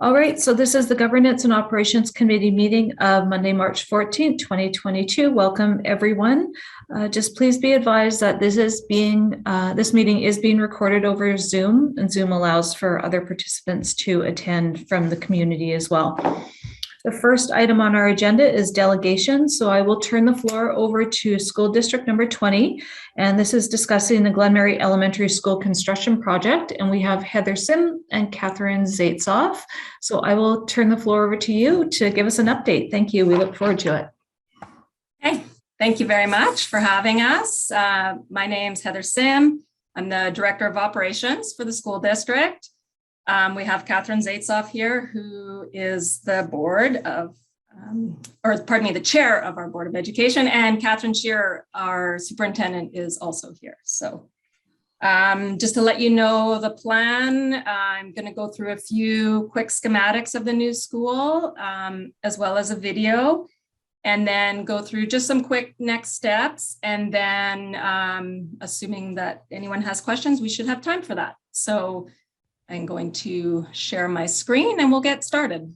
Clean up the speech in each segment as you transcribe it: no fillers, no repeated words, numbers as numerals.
All right, so this is the Governance and Operations Committee meeting of Monday, March 14th, 2022. Welcome, everyone. Just please be advised that this meeting is being recorded over Zoom, and Zoom allows for other participants to attend from the community as well. The first item on our agenda is delegation. So I will turn the floor over to School District number 20. And this is discussing the Glenmary Elementary School construction project. And we have Heather Sim and Catherine Zaitzoff. So I will turn the floor over to you to give us an update. Thank you. We look forward to it. Hey, thank you very much for having us. My name's Heather Sim. I'm the Director of Operations for the school district. We have Catherine Zaitzoff here, who is the the chair of our Board of Education, and Catherine Shearer, our superintendent, is also here. So just to let you know the plan, I'm going to go through a few quick schematics of the new school, as well as a video, and then go through just some quick next steps. And then assuming that anyone has questions, we should have time for that. So I'm going to share my screen and we'll get started.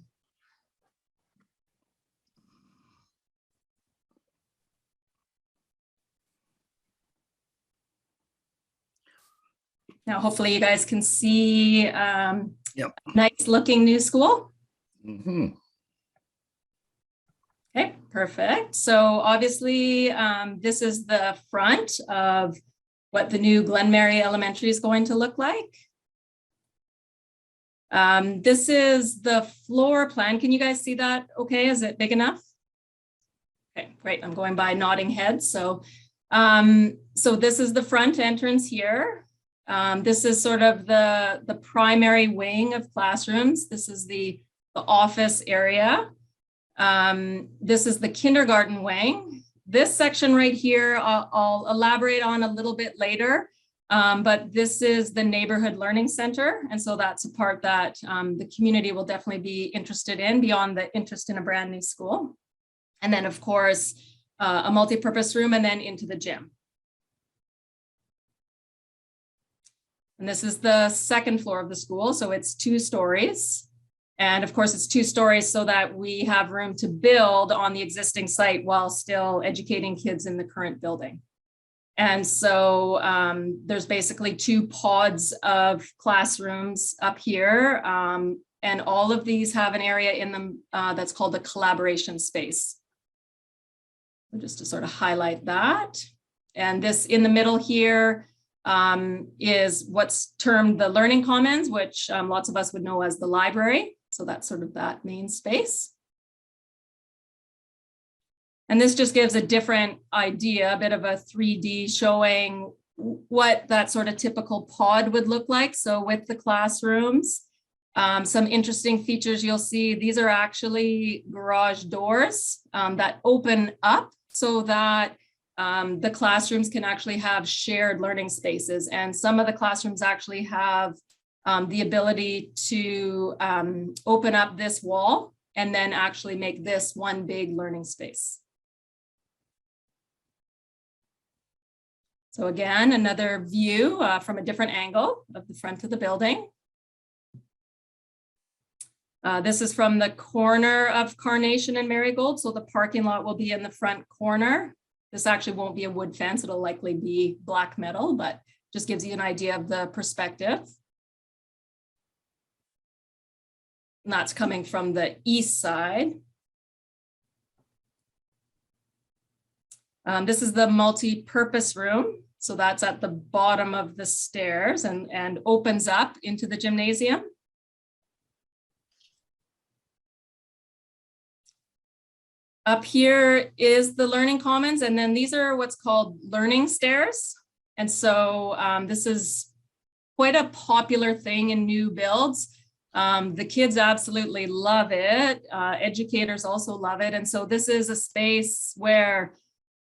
Now, hopefully you guys can see nice looking new school. Mm-hmm. Okay, perfect. So obviously this is the front of what the new Glenmary Elementary is going to look like. This is the floor plan. Can you guys see that okay? Is it big enough? Okay, great. I'm going by nodding heads. So this is the front entrance here. This is sort of the primary wing of classrooms. This is the office area. This is the kindergarten wing. This section right here, I'll elaborate on a little bit later. But this is the neighborhood learning center. And so that's a part that the community will definitely be interested in beyond the interest in a brand new school. And then of course, a multi-purpose room and then into the gym. And this is the second floor of the school. So it's 2 stories. And of course it's 2 stories so that we have room to build on the existing site while still educating kids in the current building. And so there's basically 2 pods of classrooms up here. And all of these have an area in them that's called the collaboration space. So just to sort of highlight that. And this in the middle here is what's termed the Learning Commons, which lots of us would know as the library. So that's sort of that main space. And this just gives a different idea, a bit of a 3D showing what that sort of typical pod would look like. So with the classrooms, some interesting features you'll see, these are actually garage doors that open up so that the classrooms can actually have shared learning spaces. And some of the classrooms actually have the ability to open up this wall and then actually make this one big learning space. So again, another view from a different angle of the front of the building. This is from the corner of Carnation and Marigold. So the parking lot will be in the front corner. This actually won't be a wood fence. It'll likely be black metal, but just gives you an idea of the perspective. And that's coming from the east side. This is the multi-purpose room. So that's at the bottom of the stairs and opens up into the gymnasium. Up here is the Learning Commons, and then these are what's called learning stairs. And so this is quite a popular thing in new builds. The kids absolutely love it. Educators also love it. And so this is a space where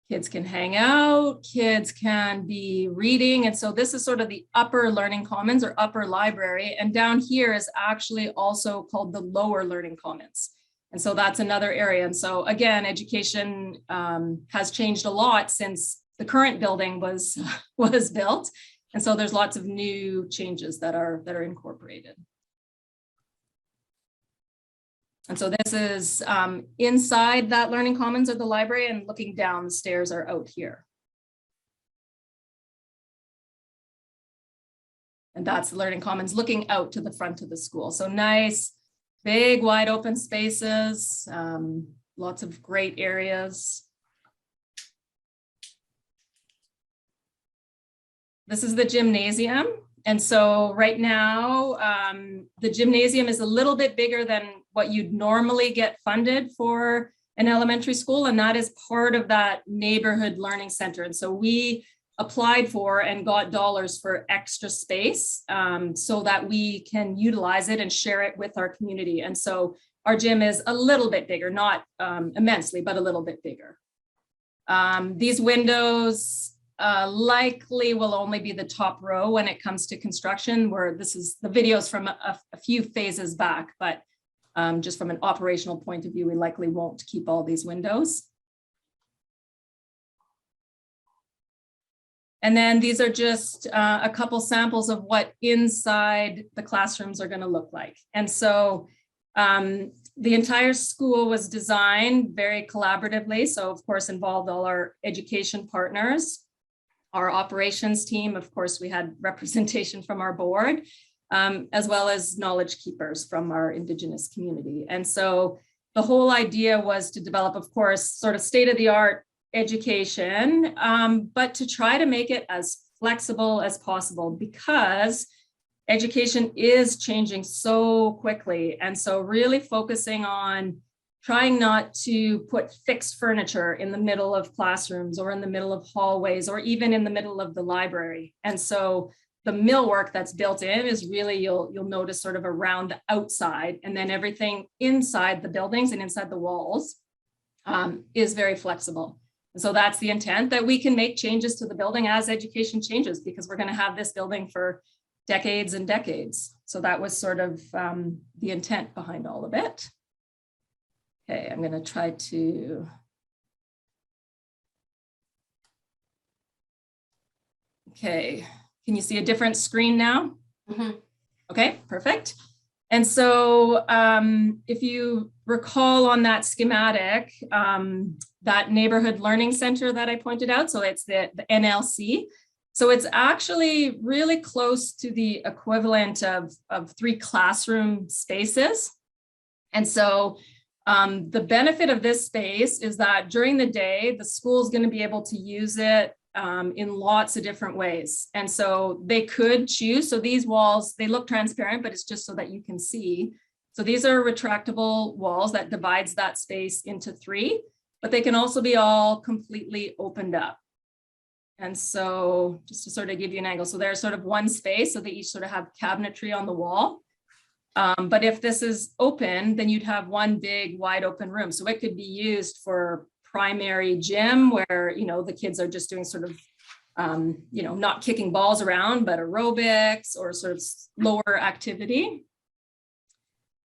kids can hang out, kids can be reading. And so this is sort of the upper Learning Commons or upper library. And down here is actually also called the lower Learning Commons. And so that's another area. And so again, education has changed a lot since the current building was built. And so there's lots of new changes that are incorporated. And so this is inside that Learning Commons or the library, and looking down, the stairs are out here. And that's the Learning Commons looking out to the front of the school. So nice, big, wide open spaces, lots of great areas. This is the gymnasium. And so right now, the gymnasium is a little bit bigger than what you'd normally get funded for an elementary school. And that is part of that neighborhood learning center. And so we applied for and got dollars for extra space so that we can utilize it and share it with our community. And so our gym is a little bit bigger, not immensely, but a little bit bigger. These windows likely will only be the top row when it comes to construction, where this is the videos from a few phases back, but just from an operational point of view, we likely won't keep all these windows. And then these are just a couple samples of what inside the classrooms are going to look like. And so the entire school was designed very collaboratively. So of course, involved all our education partners, our operations team. Of course, we had representation from our board, as well as knowledge keepers from our Indigenous community. And so the whole idea was to develop, of course, sort of state-of-the-art education, but to try to make it as flexible as possible, because education is changing so quickly. And so really focusing on trying not to put fixed furniture in the middle of classrooms or in the middle of hallways or even in the middle of the library. And so the millwork that's built in is really, you'll notice sort of around the outside, and then everything inside the buildings and inside the walls is very flexible. And so that's the intent, that we can make changes to the building as education changes, because we're going to have this building for decades and decades. So that was sort of the intent behind all of it. Okay, I'm going to try to. Okay, can you see a different screen now? Mm-hmm. Okay, perfect. And so if you recall on that schematic, that neighborhood learning center that I pointed out, so it's the NLC. So it's actually really close to the equivalent of 3 classroom spaces. And so the benefit of this space is that during the day, the school is going to be able to use it in lots of different ways. And so they could choose. So these walls, they look transparent, but it's just so that you can see. So these are retractable walls that divides that space into 3, but they can also be all completely opened up. And so just to sort of give you an angle, so there's sort of one space, so they each sort of have cabinetry on the wall. But if this is open, then you'd have one big wide open room. So it could be used for primary gym where, you know, the kids are just doing sort of, you know, not kicking balls around, but aerobics or sort of lower activity.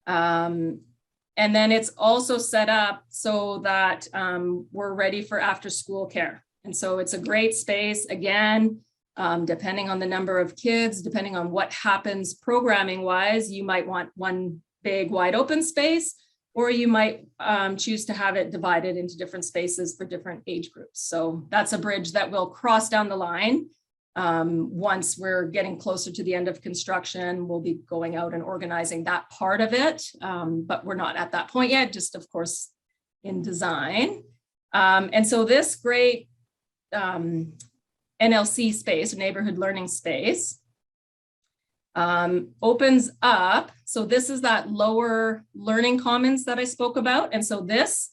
And then it's also set up so that we're ready for after school care. And so it's a great space, again, depending on the number of kids, depending on what happens programming wise, you might want one big wide open space, or you might choose to have it divided into different spaces for different age groups. So that's a bridge that will cross down the line. Once we're getting closer to the end of construction, we'll be going out and organizing that part of it. But we're not at that point yet, just of course in design. And so this great NLC space, neighborhood learning space, opens up. So this is that lower learning commons that I spoke about. And so this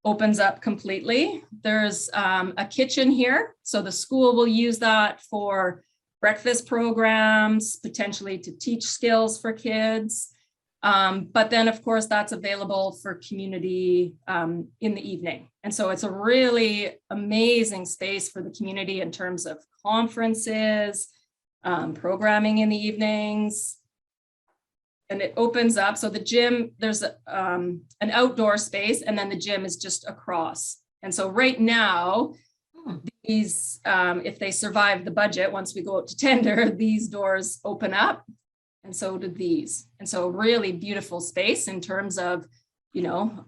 opens up completely. There's a kitchen here. So the school will use that for breakfast programs, potentially to teach skills for kids. But then of course that's available for community in the evening. And so it's a really amazing space for the community in terms of conferences, programming in the evenings. And it opens up. So the gym, there's an outdoor space, and then the gym is just across. And so right now, these, if they survive the budget, once we go out to tender, these doors open up. And so do these. And so really beautiful space in terms of you know,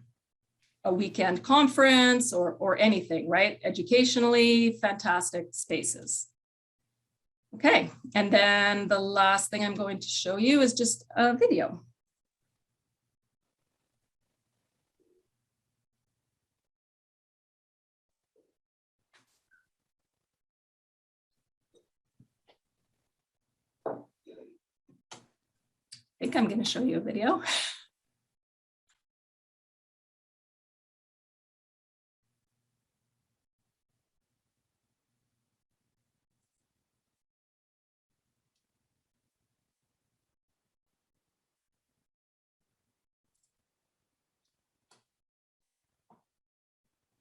a weekend conference or anything, right? Educationally, fantastic spaces. Okay, and then the last thing I'm going to show you is just a video. I think I'm going to show you a video.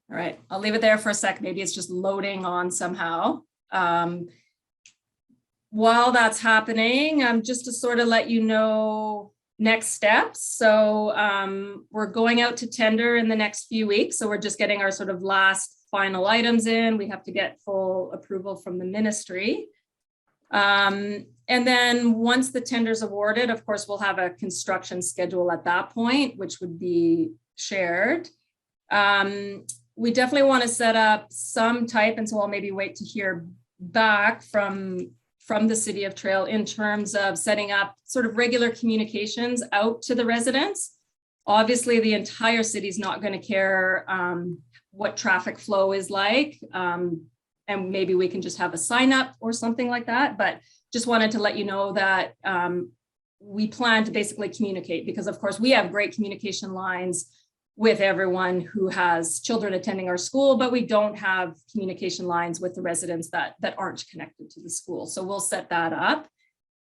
All right, I'll leave it there for a sec. Maybe it's just loading on somehow. While that's happening, just to sort of let you know next steps. So we're going out to tender in the next few weeks. So we're just getting our sort of last final items in. We have to get full approval from the ministry. And then once the tender's awarded, of course, we'll have a construction schedule at that point, which would be shared. We definitely want to set up some type, and so I'll maybe wait to hear back from the City of Trail in terms of setting up sort of regular communications out to the residents. Obviously, the entire city is not going to care what traffic flow is like, and maybe we can just have a sign up or something like that, but just wanted to let you know that we plan to basically communicate, because of course we have great communication lines with everyone who has children attending our school, but we don't have communication lines with the residents that aren't connected to the school. So we'll set that up.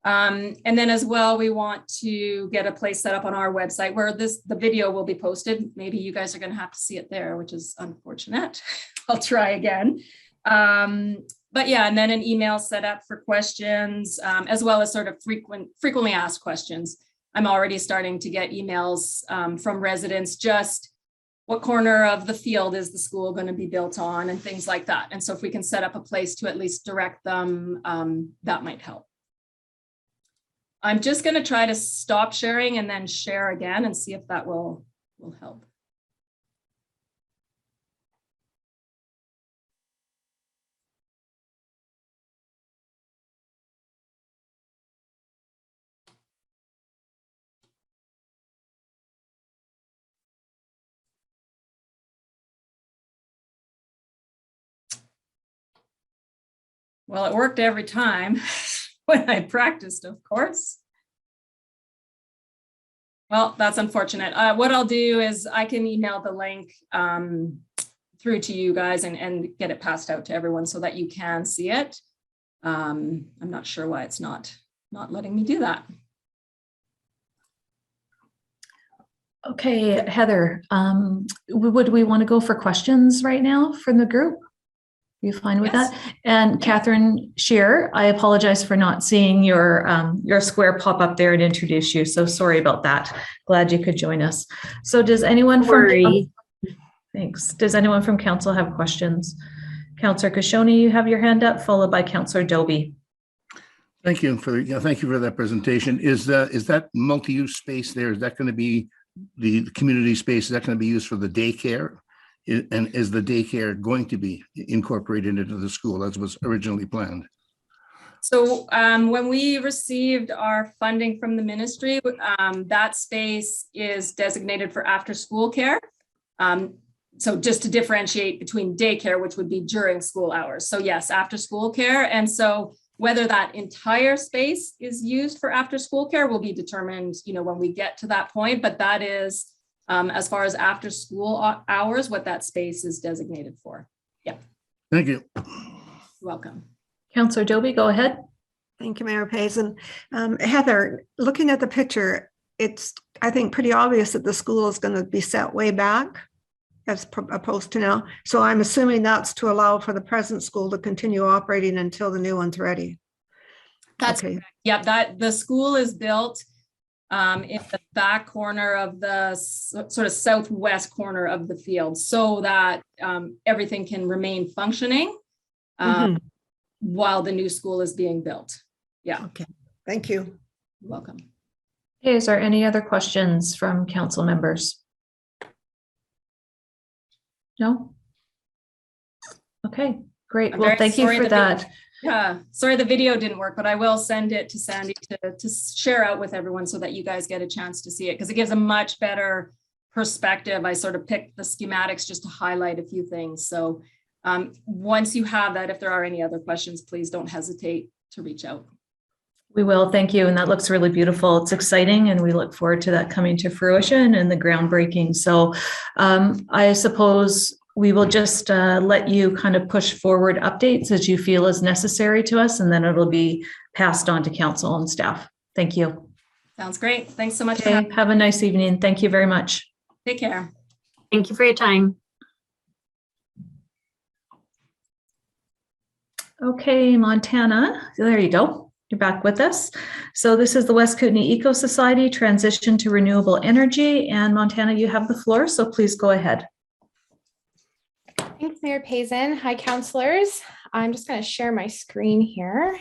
And then as well, we want to get a place set up on our website where the video will be posted. Maybe you guys are going to have to see it there, which is unfortunate. I'll try again. But yeah, and then an email set up for questions, as well as sort of frequently asked questions. I'm already starting to get emails from residents, just what corner of the field is the school going to be built on and things like that. And so if we can set up a place to at least direct them, that might help. I'm just going to try to stop sharing and then share again and see if that will help. Well, it worked every time when I practiced, of course. Well, that's unfortunate. What I'll do is I can email the link through to you guys and get it passed out to everyone so that you can see it. I'm not sure why it's not letting me do that. Okay, Heather, would we want to go for questions right now from the group? You fine with Yes. that? And Catherine Shear, I apologize for not seeing your square pop up there and introduce you. So sorry about that. Glad you could join us. So does anyone Thanks. Does anyone from council have questions? Councillor Kashoni, you have your hand up, followed by Councillor Doby. Thank you for that presentation. Is that multi-use space there? Is that going to be the community space? Is that going to be used for the daycare? And is the daycare going to be incorporated into the school as was originally planned? So when we received our funding from the ministry, that space is designated for after school care. So just to differentiate between daycare, which would be during school hours. So yes, after school care. And so whether that entire space is used for after school care will be determined, when we get to that point, but that is as far as after school hours, what that space is designated for. Yeah. Thank you. You're welcome. Councillor Doby, go ahead. Thank you, Mayor Payson. Heather, looking at the picture, it's, I think, pretty obvious that the school is going to be set way back as opposed to now. So I'm assuming that's to allow for the present school to continue operating until the new one's ready. That's okay. Correct. Yeah, the school is built in the back corner of the sort of southwest corner of the field so that everything can remain functioning while the new school is being built. Yeah. Okay. Thank you. You're welcome. Okay, is there any other questions from council members? No? Okay, great. I'm Well, very thank you sorry for the that. Yeah, sorry the video didn't work, but I will send it to Sandy to share out with everyone so that you guys get a chance to see it, because it gives a much better perspective. I sort of picked the schematics just to highlight a few things. So once you have that, if there are any other questions, please don't hesitate to reach out. We will, thank you. And that looks really beautiful. It's exciting, and we look forward to that coming to fruition and the groundbreaking. So I suppose we will just let you kind of push forward updates as you feel is necessary to us, and then it'll be passed on to council and staff. Thank you. Sounds great. Thanks so much. Okay, have a nice evening. Thank you very much. Take care. Thank you for your time. Okay, Montana, there you go. You're back with us. So this is the West Kootenai Eco Society transition to renewable energy. And Montana, you have the floor, so please go ahead. Thanks, Mayor Payson. Hi, councilors. I'm just going to share my screen here.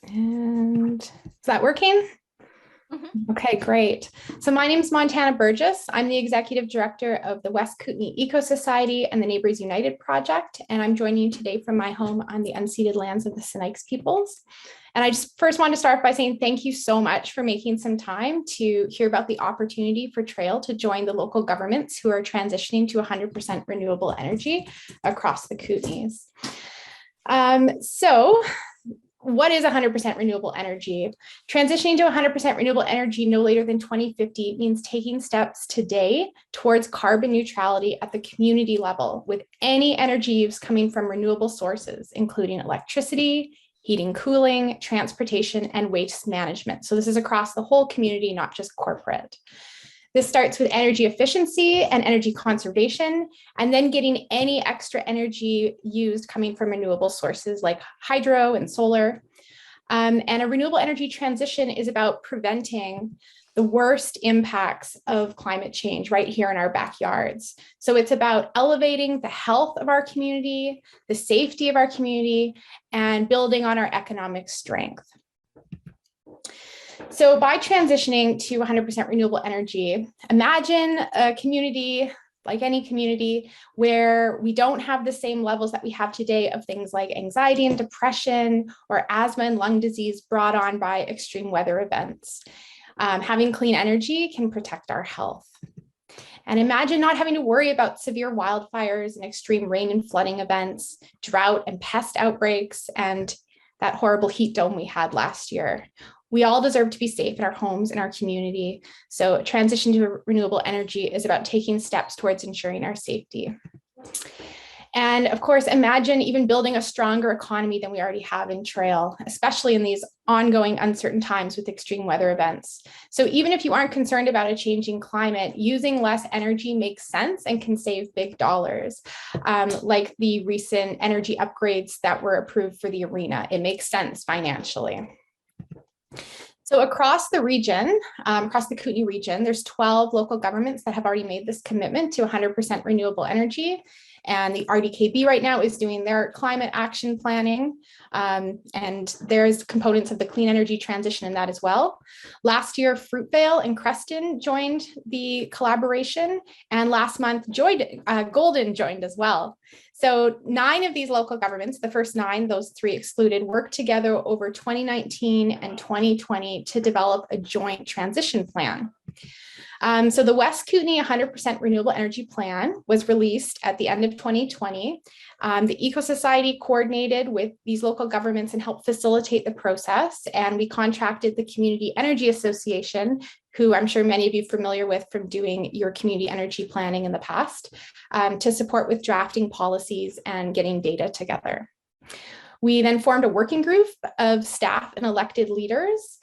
And is that working? Okay, great. So my name is Montana Burgess. I'm the Executive Director of the West Kootenai Eco Society and the Neighbors United Project, and I'm joining you today from my home on the unceded lands of the Sinixt peoples. And I just first want to start by saying thank you so much for making some time to hear about the opportunity for Trail to join the local governments who are transitioning to 100% renewable energy across the Kootenays. So what is 100% renewable energy? Transitioning to 100% renewable energy no later than 2050 means taking steps today towards carbon neutrality at the community level, with any energy use coming from renewable sources, including electricity, heating, cooling, transportation, and waste management. So this is across the whole community, not just corporate. This starts with energy efficiency and energy conservation, and then getting any extra energy used coming from renewable sources like hydro and solar. And a renewable energy transition is about preventing the worst impacts of climate change right here in our backyards. So it's about elevating the health of our community, the safety of our community, and building on our economic strength. So by transitioning to 100% renewable energy, imagine a community, like any community, where we don't have the same levels that we have today of things like anxiety and depression or asthma and lung disease brought on by extreme weather events. Having clean energy can protect our health. And imagine not having to worry about severe wildfires and extreme rain and flooding events, drought and pest outbreaks, and that horrible heat dome we had last year. We all deserve to be safe in our homes and our community. So transition to renewable energy is about taking steps towards ensuring our safety. And of course, imagine even building a stronger economy than we already have in Trail, especially in these ongoing uncertain times with extreme weather events. So even if you aren't concerned about a changing climate, using less energy makes sense and can save big dollars, like the recent energy upgrades that were approved for the arena. It makes sense financially. So across the region, across the Kootenay region, there's 12 local governments that have already made this commitment to 100% renewable energy. And the RDKB right now is doing their climate action planning. And there's components of the clean energy transition in that as well. Last year, Fruitvale and Creston joined the collaboration. And last month, Golden joined as well. So 9 of these local governments, the first 9, those 3 excluded, worked together over 2019 and 2020 to develop a joint transition plan. So the West Kootenay 100% Renewable Energy Plan was released at the end of 2020. The Eco Society coordinated with these local governments and helped facilitate the process. And we contracted the Community Energy Association, who I'm sure many of you are familiar with from doing your community energy planning in the past, to support with drafting policies and getting data together. We then formed a working group of staff and elected leaders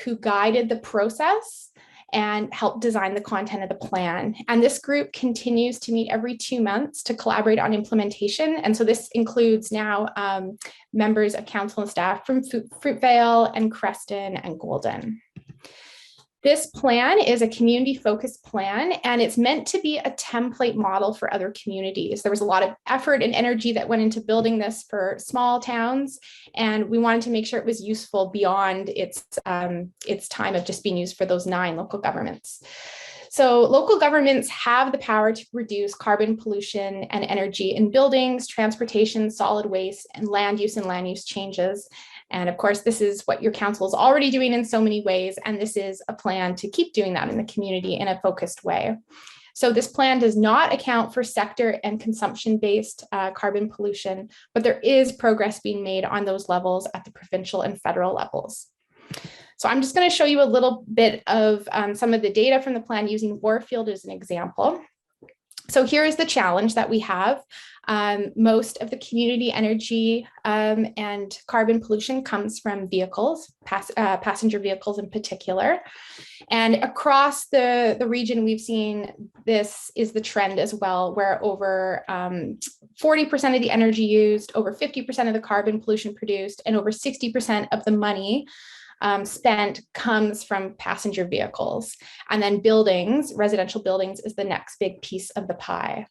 who guided the process and help design the content of the plan. And this group continues to meet every 2 months to collaborate on implementation. And so this includes now members of council and staff from Fruitvale and Creston and Golden. This plan is a community-focused plan, and it's meant to be a template model for other communities. There was a lot of effort and energy that went into building this for small towns, and we wanted to make sure it was useful beyond its time of just being used for those 9 local governments. So local governments have the power to reduce carbon pollution and energy in buildings, transportation, solid waste, and land use changes. And of course, this is what your council is already doing in so many ways. And this is a plan to keep doing that in the community in a focused way. So this plan does not account for sector and consumption-based carbon pollution, but there is progress being made on those levels at the provincial and federal levels. So I'm just going to show you a little bit of some of the data from the plan using Warfield as an example. So here is the challenge that we have. Most of the community energy and carbon pollution comes from vehicles, passenger vehicles in particular. And across the region, we've seen this is the trend as well, where over 40% of the energy used, over 50% of the carbon pollution produced, and over 60% of the money spent comes from passenger vehicles. And then buildings, residential buildings, is the next big piece of the pie.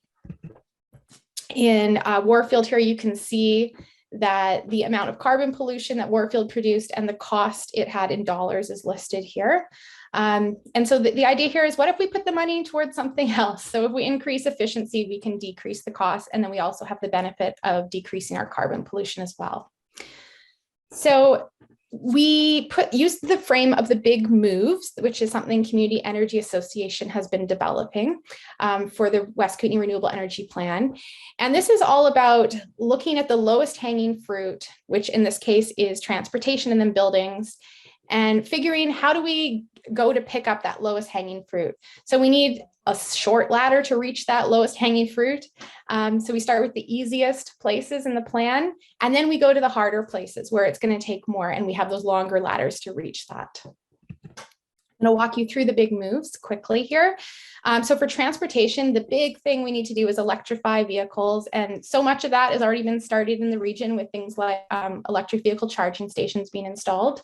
In Warfield here, you can see that the amount of carbon pollution that Warfield produced and the cost it had in dollars is listed here. And so the idea here is, what if we put the money towards something else? So if we increase efficiency, we can decrease the cost, and then we also have the benefit of decreasing our carbon pollution as well. So we used the frame of the big moves, which is something Community Energy Association has been developing for the West Kootenay Renewable Energy Plan. And this is all about looking at the lowest hanging fruit, which in this case is transportation and then buildings, and figuring how do we go to pick up that lowest hanging fruit. So we need a short ladder to reach that lowest hanging fruit. So we start with the easiest places in the plan, and then we go to the harder places where it's going to take more, and we have those longer ladders to reach that. I'm going to walk you through the big moves quickly here. So for transportation, the big thing we need to do is electrify vehicles. And so much of that has already been started in the region with things like electric vehicle charging stations being installed.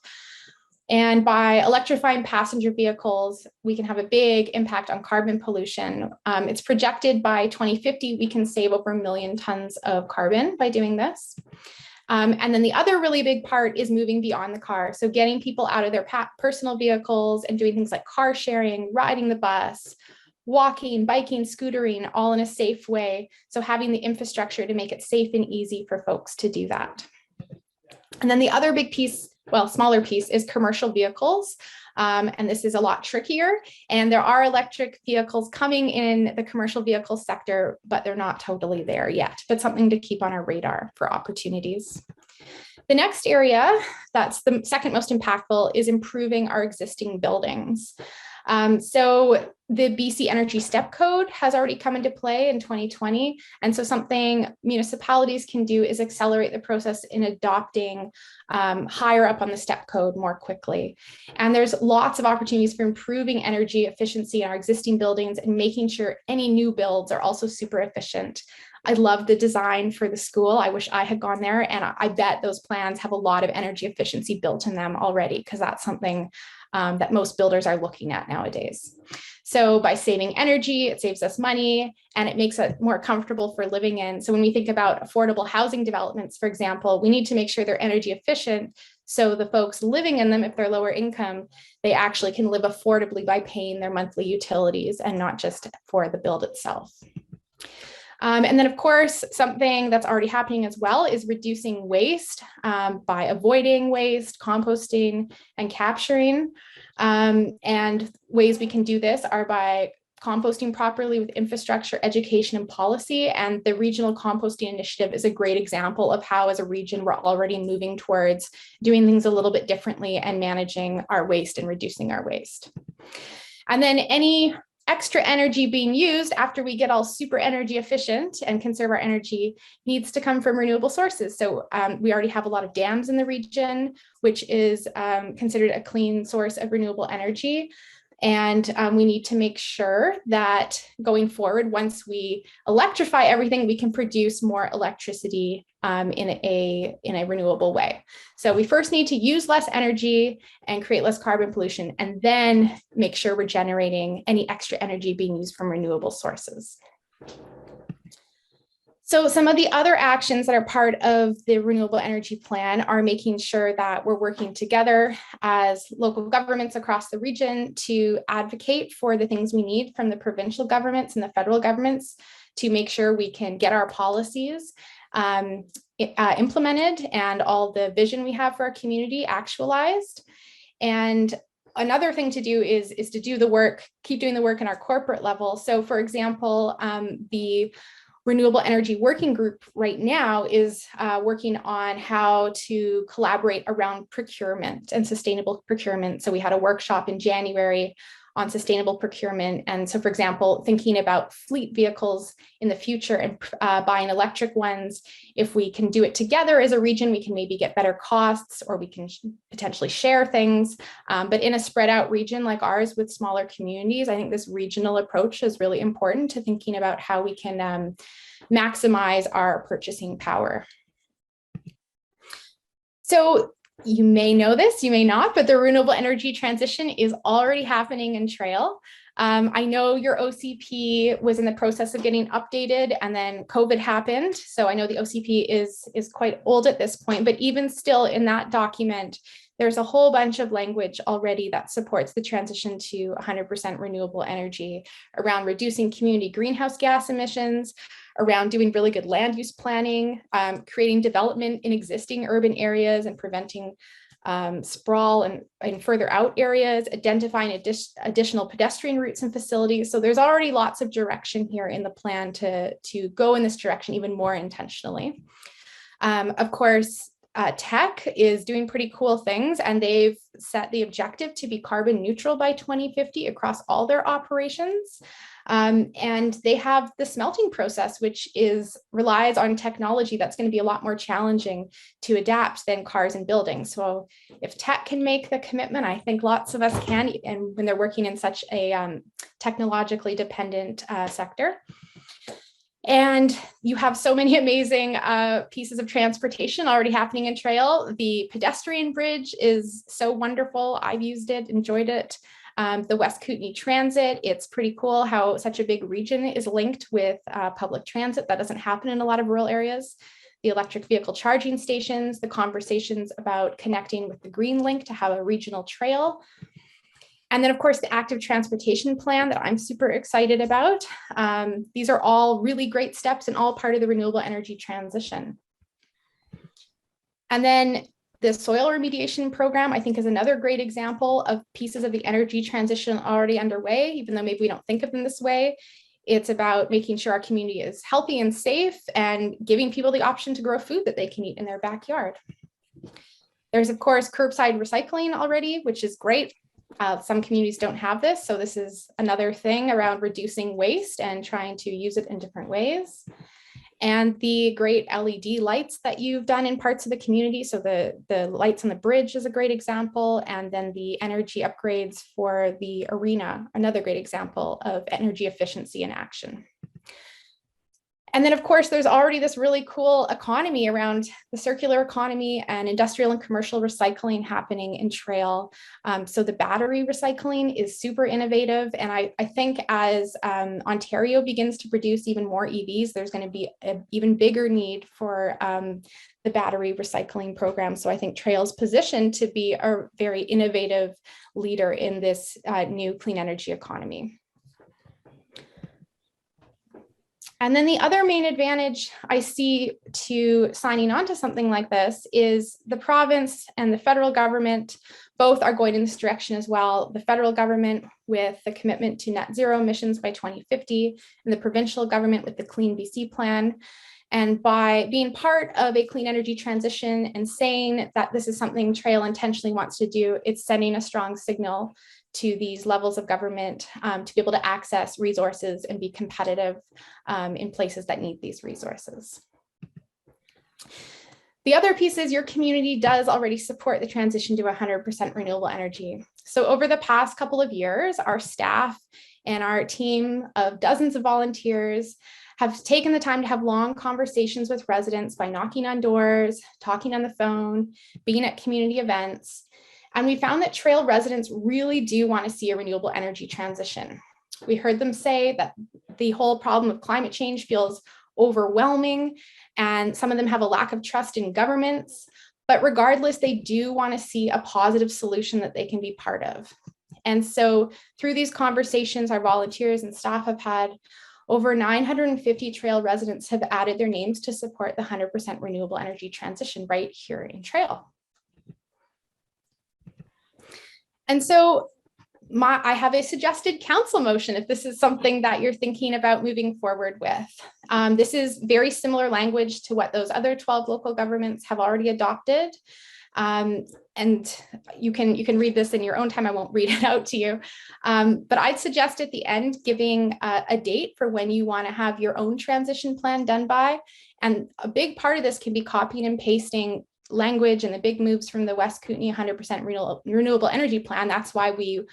And by electrifying passenger vehicles, we can have a big impact on carbon pollution. It's projected by 2050, we can save over 1 million tons of carbon by doing this. And then the other really big part is moving beyond the car. So getting people out of their personal vehicles and doing things like car sharing, riding the bus, walking, biking, scootering, all in a safe way. So having the infrastructure to make it safe and easy for folks to do that. And then the other big piece, well, smaller piece, is commercial vehicles. And this is a lot trickier. And there are electric vehicles coming in the commercial vehicle sector, but they're not totally there yet, but something to keep on our radar for opportunities. The next area that's the second most impactful is improving our existing buildings. So the BC Energy Step Code has already come into play in 2020. And so something municipalities can do is accelerate the process in adopting higher up on the step code more quickly. And there's lots of opportunities for improving energy efficiency in our existing buildings and making sure any new builds are also super efficient. I love the design for the school. I wish I had gone there, and I bet those plans have a lot of energy efficiency built in them already, because that's something that most builders are looking at nowadays. So by saving energy, it saves us money, and it makes it more comfortable for living in. So when we think about affordable housing developments, for example, we need to make sure they're energy efficient, so the folks living in them, if they're lower income, they actually can live affordably by paying their monthly utilities and not just for the build itself. And then, of course, something that's already happening as well is reducing waste by avoiding waste, composting, and capturing. And ways we can do this are by composting properly with infrastructure, education, and policy. And the Regional Composting Initiative is a great example of how, as a region, we're already moving towards doing things a little bit differently and managing our waste and reducing our waste. And then any extra energy being used after we get all super energy efficient and conserve our energy needs to come from renewable sources. So we already have a lot of dams in the region, which is considered a clean source of renewable energy. And we need to make sure that going forward, once we electrify everything, we can produce more electricity in a renewable way. So we first need to use less energy and create less carbon pollution, and then make sure we're generating any extra energy being used from renewable sources. So some of the other actions that are part of the renewable energy plan are making sure that we're working together as local governments across the region to advocate for the things we need from the provincial governments and the federal governments to make sure we can get our policies implemented and all the vision we have for our community actualized. And another thing to do is to do the work, keep doing the work in our corporate level. So for example, the Renewable Energy Working Group right now is working on how to collaborate around procurement and sustainable procurement. So we had a workshop in January on sustainable procurement. And so, for example, thinking about fleet vehicles in the future and buying electric ones, if we can do it together as a region, we can maybe get better costs, or we can potentially share things. But in a spread out region like ours with smaller communities, I think this regional approach is really important to thinking about how we can maximize our purchasing power. So you may know this, you may not, but the renewable energy transition is already happening in Trail. I know your OCP was in the process of getting updated, and then COVID happened. So I know the OCP is quite old at this point, but even still in that document, there's a whole bunch of language already that supports the transition to 100% renewable energy around reducing community greenhouse gas emissions, around doing really good land use planning, creating development in existing urban areas and preventing sprawl and further out areas, identifying additional pedestrian routes and facilities. So there's already lots of direction here in the plan to go in this direction even more intentionally. Of course, Teck is doing pretty cool things, and they've set the objective to be carbon neutral by 2050 across all their operations. And they have the smelting process, which relies on technology that's going to be a lot more challenging to adapt than cars and buildings. So if Teck can make the commitment, I think lots of us can, and when they're working in such a technologically dependent sector. And you have so many amazing pieces of transportation already happening in Trail. The pedestrian bridge is so wonderful. I've used it, enjoyed it. The West Kootenay Transit, it's pretty cool how such a big region is linked with public transit. That doesn't happen in a lot of rural areas. The electric vehicle charging stations, the conversations about connecting with the Green Link to have a regional trail. And then, of course, the active transportation plan that I'm super excited about. These are all really great steps and all part of the renewable energy transition. And then the soil remediation program, I think, is another great example of pieces of the energy transition already underway, even though maybe we don't think of them this way. It's about making sure our community is healthy and safe and giving people the option to grow food that they can eat in their backyard. There's, of course, curbside recycling already, which is great. Some communities don't have this, so this is another thing around reducing waste and trying to use it in different ways. And the great LED lights that you've done in parts of the community. So the lights on the bridge is a great example. And then the energy upgrades for the arena, another great example of energy efficiency in action. And then, of course, there's already this really cool economy around the circular economy and industrial and commercial recycling happening in Trail. So the battery recycling is super innovative. And I think as Ontario begins to produce even more EVs, there's going to be an even bigger need for the battery recycling program. So I think Trail's positioned to be a very innovative leader in this new clean energy economy. And then the other main advantage I see to signing on to something like this is the province and the federal government both are going in this direction as well. The federal government with the commitment to net zero emissions by 2050, and the provincial government with the Clean BC plan. And by being part of a clean energy transition and saying that this is something Trail intentionally wants to do, it's sending a strong signal to these levels of government to be able to access resources and be competitive in places that need these resources. The other piece is your community does already support the transition to 100% renewable energy. So over the past couple of years, our staff and our team of dozens of volunteers have taken the time to have long conversations with residents by knocking on doors, talking on the phone, being at community events. And we found that Trail residents really do want to see a renewable energy transition. We heard them say that the whole problem of climate change feels overwhelming, and some of them have a lack of trust in governments. But regardless, they do want to see a positive solution that they can be part of. And so through these conversations, our volunteers and staff have had over 950 Trail residents have added their names to support the 100% renewable energy transition right here in Trail. And so I have a suggested council motion if this is something that you're thinking about moving forward with. This is very similar language to what those other 12 local governments have already adopted. And you can read this in your own time. I won't read it out to you. But I'd suggest at the end giving a date for when you want to have your own transition plan done by. And a big part of this can be copying and pasting language and the big moves from the West Kootenay 100% renewable energy plan. That's why we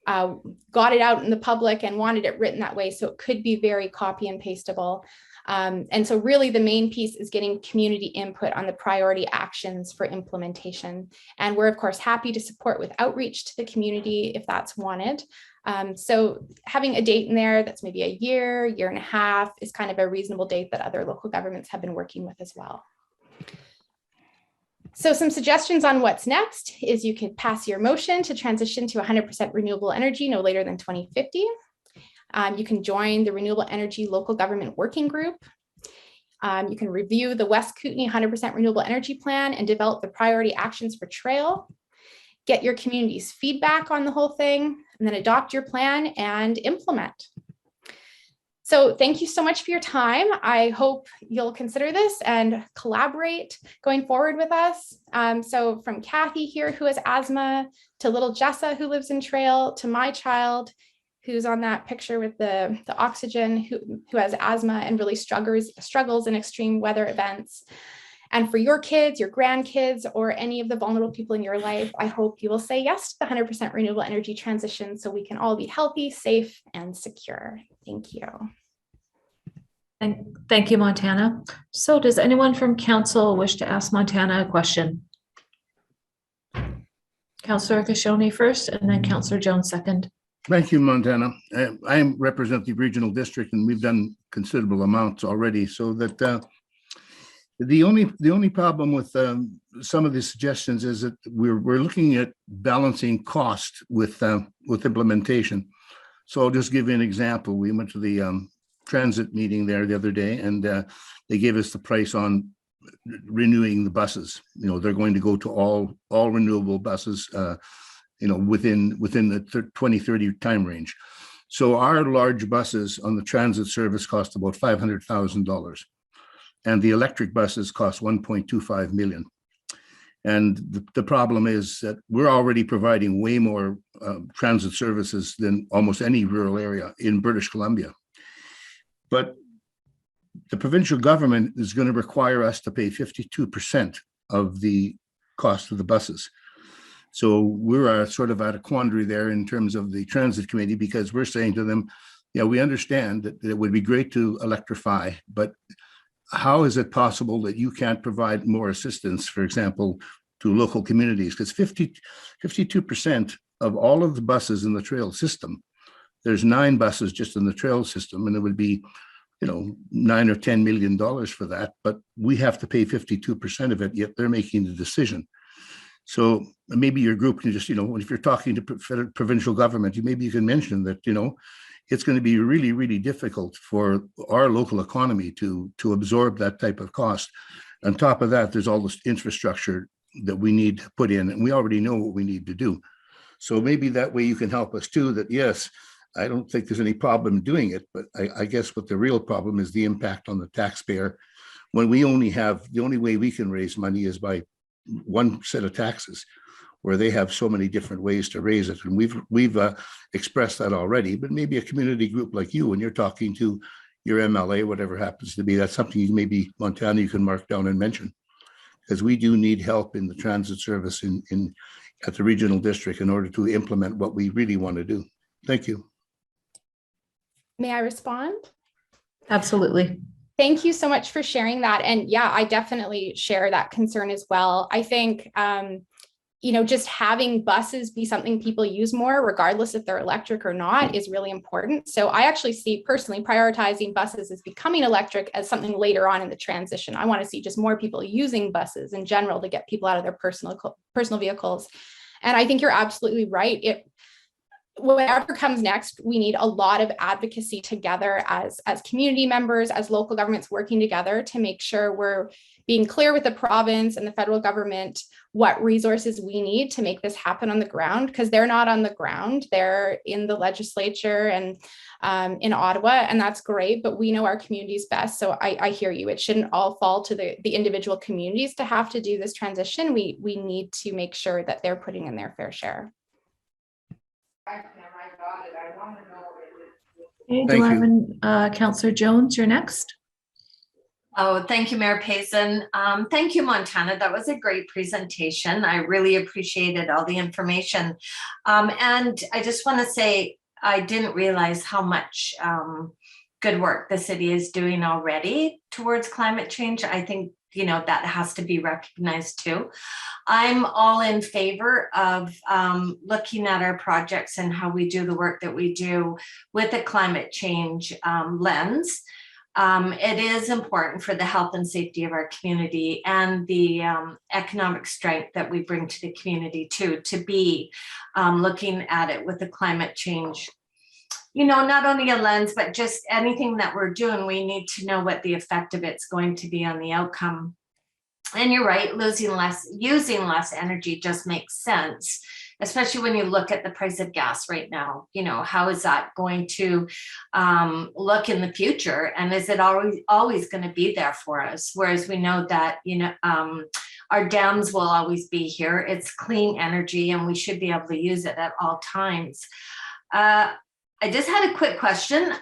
got it out in the public and wanted it written that way. So it could be very copy and pastable. And so really the main piece is getting community input on the priority actions for implementation. And we're of course happy to support with outreach to the community if that's wanted. So having a date in there that's maybe a year and a half is kind of a reasonable date that other local governments have been working with as well. So some suggestions on what's next is you could pass your motion to transition to 100% renewable energy no later than 2050. You can join the Renewable Energy Local Government Working Group. You can review the West Kootenay 100% Renewable Energy Plan and develop the priority actions for Trail. Get your community's feedback on the whole thing, and then adopt your plan and implement. So thank you so much for your time. I hope you'll consider this and collaborate going forward with us. So from Kathy here, who has asthma, to little Jessa, who lives in Trail, to my child, who's on that picture with the oxygen, who has asthma and really struggles in extreme weather events. And for your kids, your grandkids, or any of the vulnerable people in your life, I hope you will say yes to the 100% renewable energy transition so we can all be healthy, safe, and secure. Thank you. Thank you, Montana. So does anyone from council wish to ask Montana a question? Councillor Kashoni first, and then Councillor Jones second. Thank you, Montana. I represent the regional district, and we've done considerable amounts already. So that the only problem with some of the suggestions is that we're looking at balancing cost with implementation. So I'll just give you an example. We went to the transit meeting there the other day, and they gave us the price on renewing the buses. You know, they're going to go to all renewable buses. Within the 2030 time range. So our large buses on the transit service cost about $500,000, and the electric buses cost $1.25 million. And the problem is that we're already providing way more transit services than almost any rural area in British Columbia. But the provincial government is going to require us to pay 52% of the cost of the buses. So we're sort of at a quandary there in terms of the transit committee, because we're saying to them, yeah, we understand that it would be great to electrify, but how is it possible that you can't provide more assistance, for example, to local communities? Because 52% of all of the buses in the trail system, there's 9 buses just in the trail system, and it would be, $9 or $10 million for that, but we have to pay 52% of it, yet they're making the decision. So maybe your group can just, if you're talking to provincial government, maybe you can mention that, it's going to be really, really difficult for our local economy to absorb that type of cost. On top of that, there's all this infrastructure that we need to put in, and we already know what we need to do. So maybe that way you can help us too, that yes, I don't think there's any problem doing it, but I guess what the real problem is the impact on the taxpayer, when we the only way we can raise money is by one set of taxes, where they have so many different ways to raise it. And we've expressed that already, but maybe a community group like you, when you're talking to your MLA, whatever happens to be, that's something maybe Montana, you can mark down and mention, because we do need help in the transit service at the regional district in order to implement what we really want to do. Thank you. May I respond? Absolutely. Thank you so much for sharing that. And yeah, I definitely share that concern as well. I think just having buses be something people use more, regardless if they're electric or not, is really important. So I actually see personally prioritizing buses as becoming electric as something later on in the transition. I want to see just more people using buses in general to get people out of their personal vehicles. And I think you're absolutely right. Whatever comes next, we need a lot of advocacy together as community members, as local governments working together to make sure we're being clear with the province and the federal government what resources we need to make this happen on the ground, because they're not on the ground. They're in the legislature and in Ottawa, and that's great, but we know our communities best. So I hear you. It shouldn't all fall to the individual communities to have to do this transition. We need to make sure that they're putting in their fair share. Okay, Thank do I you. have Councillor Jones, you're next. Oh, thank you, Mayor Payson. Thank you, Montana. That was a great presentation. I really appreciated all the information. And I just want to say, I didn't realize how much good work the city is doing already towards climate change. I think, that has to be recognized too. I'm all in favor of looking at our projects and how we do the work that we do with a climate change lens. It is important for the health and safety of our community and the economic strength that we bring to the community too, to be looking at it with the climate change. Not only a lens, but just anything that we're doing, we need to know what the effect of it's going to be on the outcome. And you're right, using less energy just makes sense, especially when you look at the price of gas right now. How is that going to look in the future? And is it always going to be there for us? Whereas we know that, our dams will always be here. It's clean energy and we should be able to use it at all times. I just had a quick question.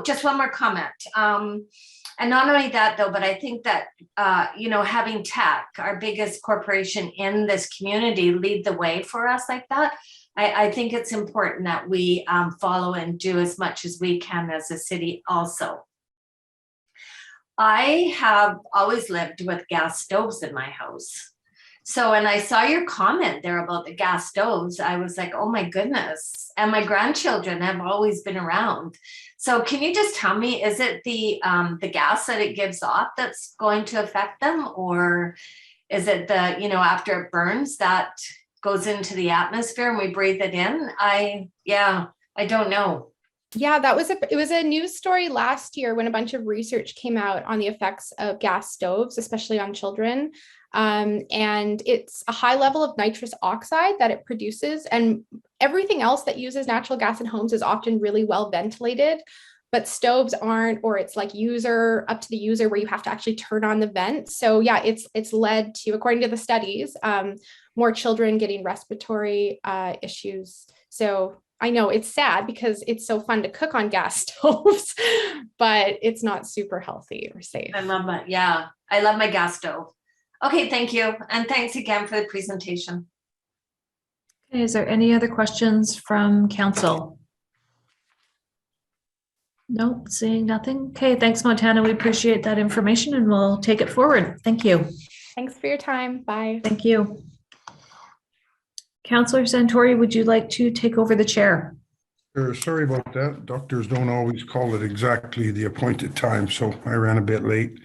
Just one more comment. And not only that though, but I think that, having tech, our biggest corporation in this community, lead the way for us like that. I think it's important that we follow and do as much as we can as a city also. I have always lived with gas stoves in my house. So when I saw your comment there about the gas stoves, I was like, oh my goodness. And my grandchildren have always been around. So can you just tell me, is it the gas that it gives off that's going to affect them? Or is it after it burns that goes into the atmosphere and we breathe it in? I don't know. Yeah, it was a news story last year when a bunch of research came out on the effects of gas stoves, especially on children. And it's a high level of nitrous oxide that it produces, and everything else that uses natural gas in homes is often really well ventilated, but stoves aren't, or it's like up to the user where you have to actually turn on the vent. So yeah, it's led to, according to the studies, more children getting respiratory issues. So I know it's sad because it's so fun to cook on gas stoves, but it's not super healthy or safe. I love it. Yeah, I love my gas stove. Okay, thank you. And thanks again for the presentation. Okay, is there any other questions from council? Nope, seeing nothing. Okay, thanks, Montana. We appreciate that information and we'll take it forward. Thank you. Thanks for your time. Bye. Thank you. Councillor Santori, would you like to take over the chair? Sorry about that. Doctors don't always call it exactly the appointed time, so I ran a bit late.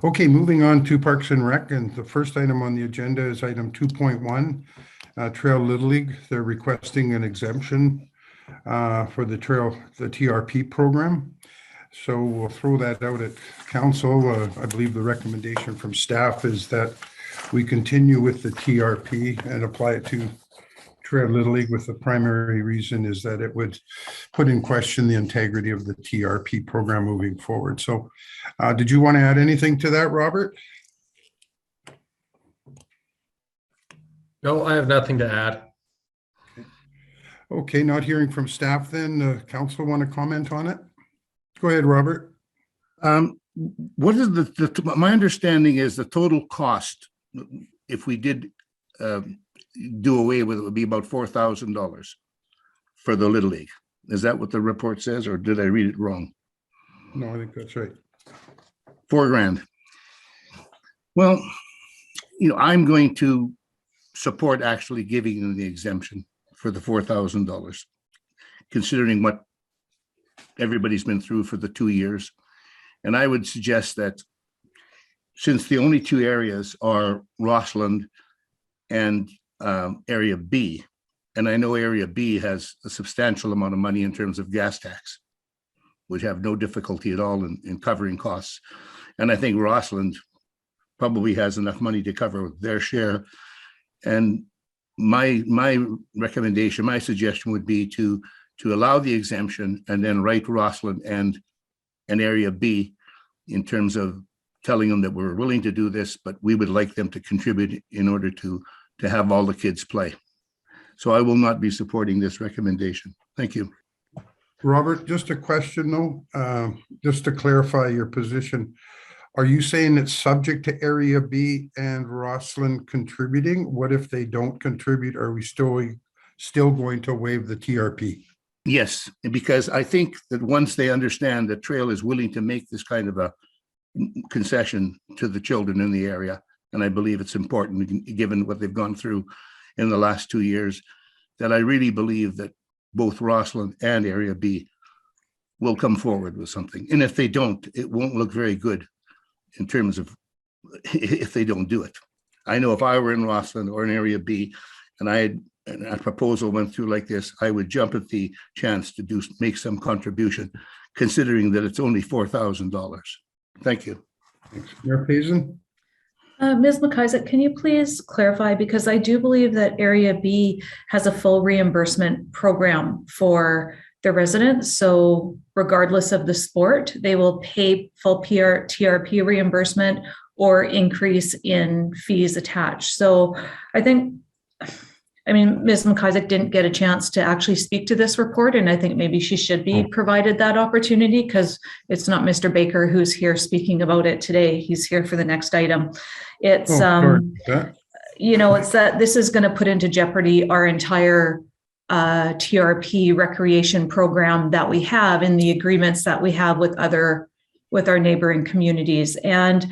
Okay, moving on to Parks and Rec, and the first item on the agenda is item 2.1, Trail Little League. They're requesting an exemption for the TRP program. So we'll throw that out at council. I believe the recommendation from staff is that we continue with the TRP and apply it to Trail Little League, with the primary reason is that it would put in question the integrity of the TRP program moving forward. So did you want to add anything to that, Robert? No, I have nothing to add. Okay, not hearing from staff then. Council want to comment on it? Go ahead, Robert. What is my understanding is the total cost, if we did do away with it, would be about $4,000 for the Little League. Is that what the report says, or did I read it wrong? No, I think that's right. $4,000. Well, I'm going to support actually giving them the exemption for the $4,000, considering what everybody's been through for the 2 years. And I would suggest that since the only two areas are Rossland and Area B, and I know Area B has a substantial amount of money in terms of gas tax, would have no difficulty at all in covering costs. And I think Rossland probably has enough money to cover their share. And my recommendation, my suggestion would be to allow the exemption and then write Rossland and Area B in terms of telling them that we're willing to do this, but we would like them to contribute in order to have all the kids play. So I will not be supporting this recommendation. Thank you. Robert, just a question though, just to clarify your position. Are you saying it's subject to Area B and Rossland contributing? What if they don't contribute? Are we still going to waive the TRP? Yes, because I think that once they understand that Trail is willing to make this kind of a concession to the children in the area, and I believe it's important given what they've gone through in the last 2 years, that I really believe that both Rossland and Area B will come forward with something. And if they don't, it won't look very good in terms of if they don't do it. I know if I were in Rossland or in Area B and a proposal went through like this, I would jump at the chance to make some contribution, considering that it's only $4,000. Thank you. Thanks. Mayor Payson? Ms. McIsaac, can you please clarify, because I do believe that Area B has a full reimbursement program for the residents. So regardless of the sport, they will pay full TRP reimbursement or increase in fees attached. So I think, Ms. McIsaac didn't get a chance to actually speak to this report, and I think maybe she should be provided that opportunity, because it's not Mr. Baker who's here speaking about it today. He's here for the next item. It's, it's that this is going to put into jeopardy our entire TRP recreation program that we have in the agreements that we have with our neighboring communities. And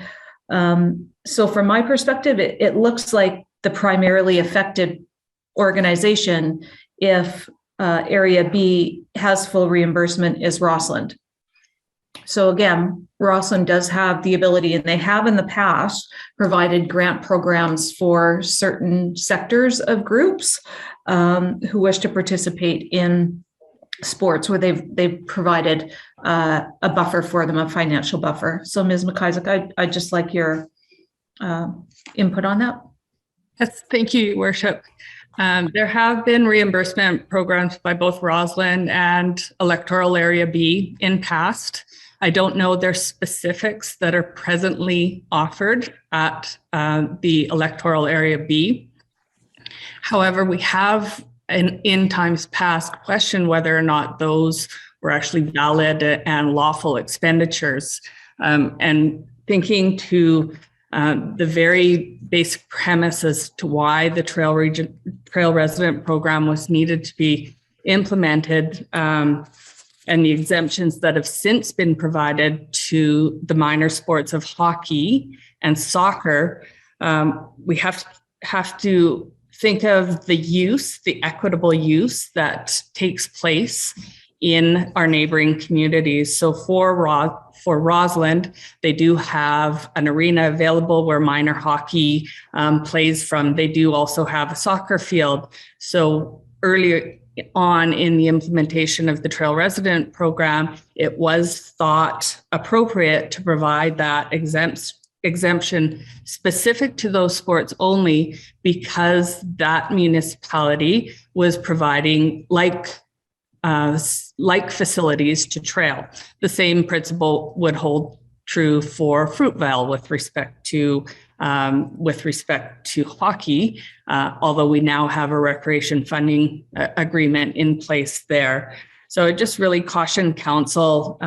so from my perspective, it looks like the primarily affected organization, if Area B has full reimbursement, is Rossland. So again, Rossland does have the ability, and they have in the past provided grant programs for certain sectors of groups who wish to participate in sports, where they've provided a buffer for them, a financial buffer. So Ms. McIsaac, I'd just like your input on that. Yes, thank you, Your Worship. There have been reimbursement programs by both Rossland and Electoral Area B in past. I don't know their specifics that are presently offered at the Electoral Area B. However, we have in times past questioned whether or not those were actually valid and lawful expenditures. And thinking to the very basic premise as to why the Trail Resident Program was needed to be implemented, and the exemptions that have since been provided to the minor sports of hockey and soccer, we have to think of the equitable use that takes place in our neighboring communities. So for Rossland, they do have an arena available where minor hockey plays from. They do also have a soccer field. So earlier on in the implementation of the Trail Resident Program, it was thought appropriate to provide that exemption specific to those sports only, because that municipality was providing like facilities to Trail. The same principle would hold true for Fruitvale with respect to hockey, although we now have a recreation funding agreement in place there. So I just really caution council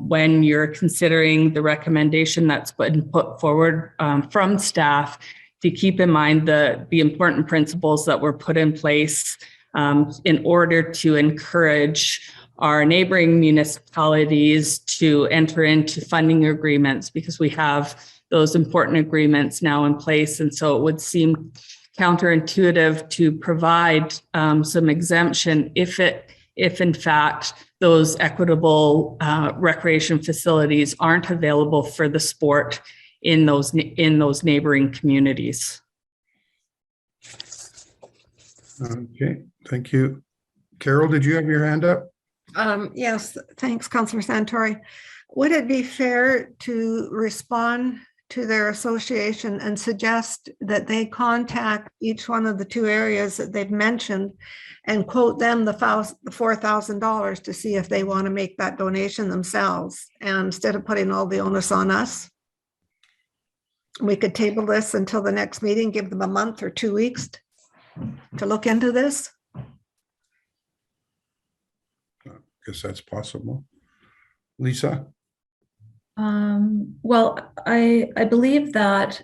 when you're considering the recommendation that's been put forward from staff to keep in mind the important principles that were put in place in order to encourage our neighboring municipalities to enter into funding agreements, because we have those important agreements now in place. And so it would seem counterintuitive to provide some exemption if in fact those equitable recreation facilities aren't available for the sport in those neighboring communities. Okay, thank you. Carol, did you have your hand up? Yes, thanks, Councillor Santori. Would it be fair to respond to their association and suggest that they contact each one of the two areas that they've mentioned and quote them the $4,000 to see if they want to make that donation themselves, and instead of putting all the onus on us? We could table this until the next meeting, give them a month or 2 weeks to look into this. Guess that's possible. Lisa? Well, I believe that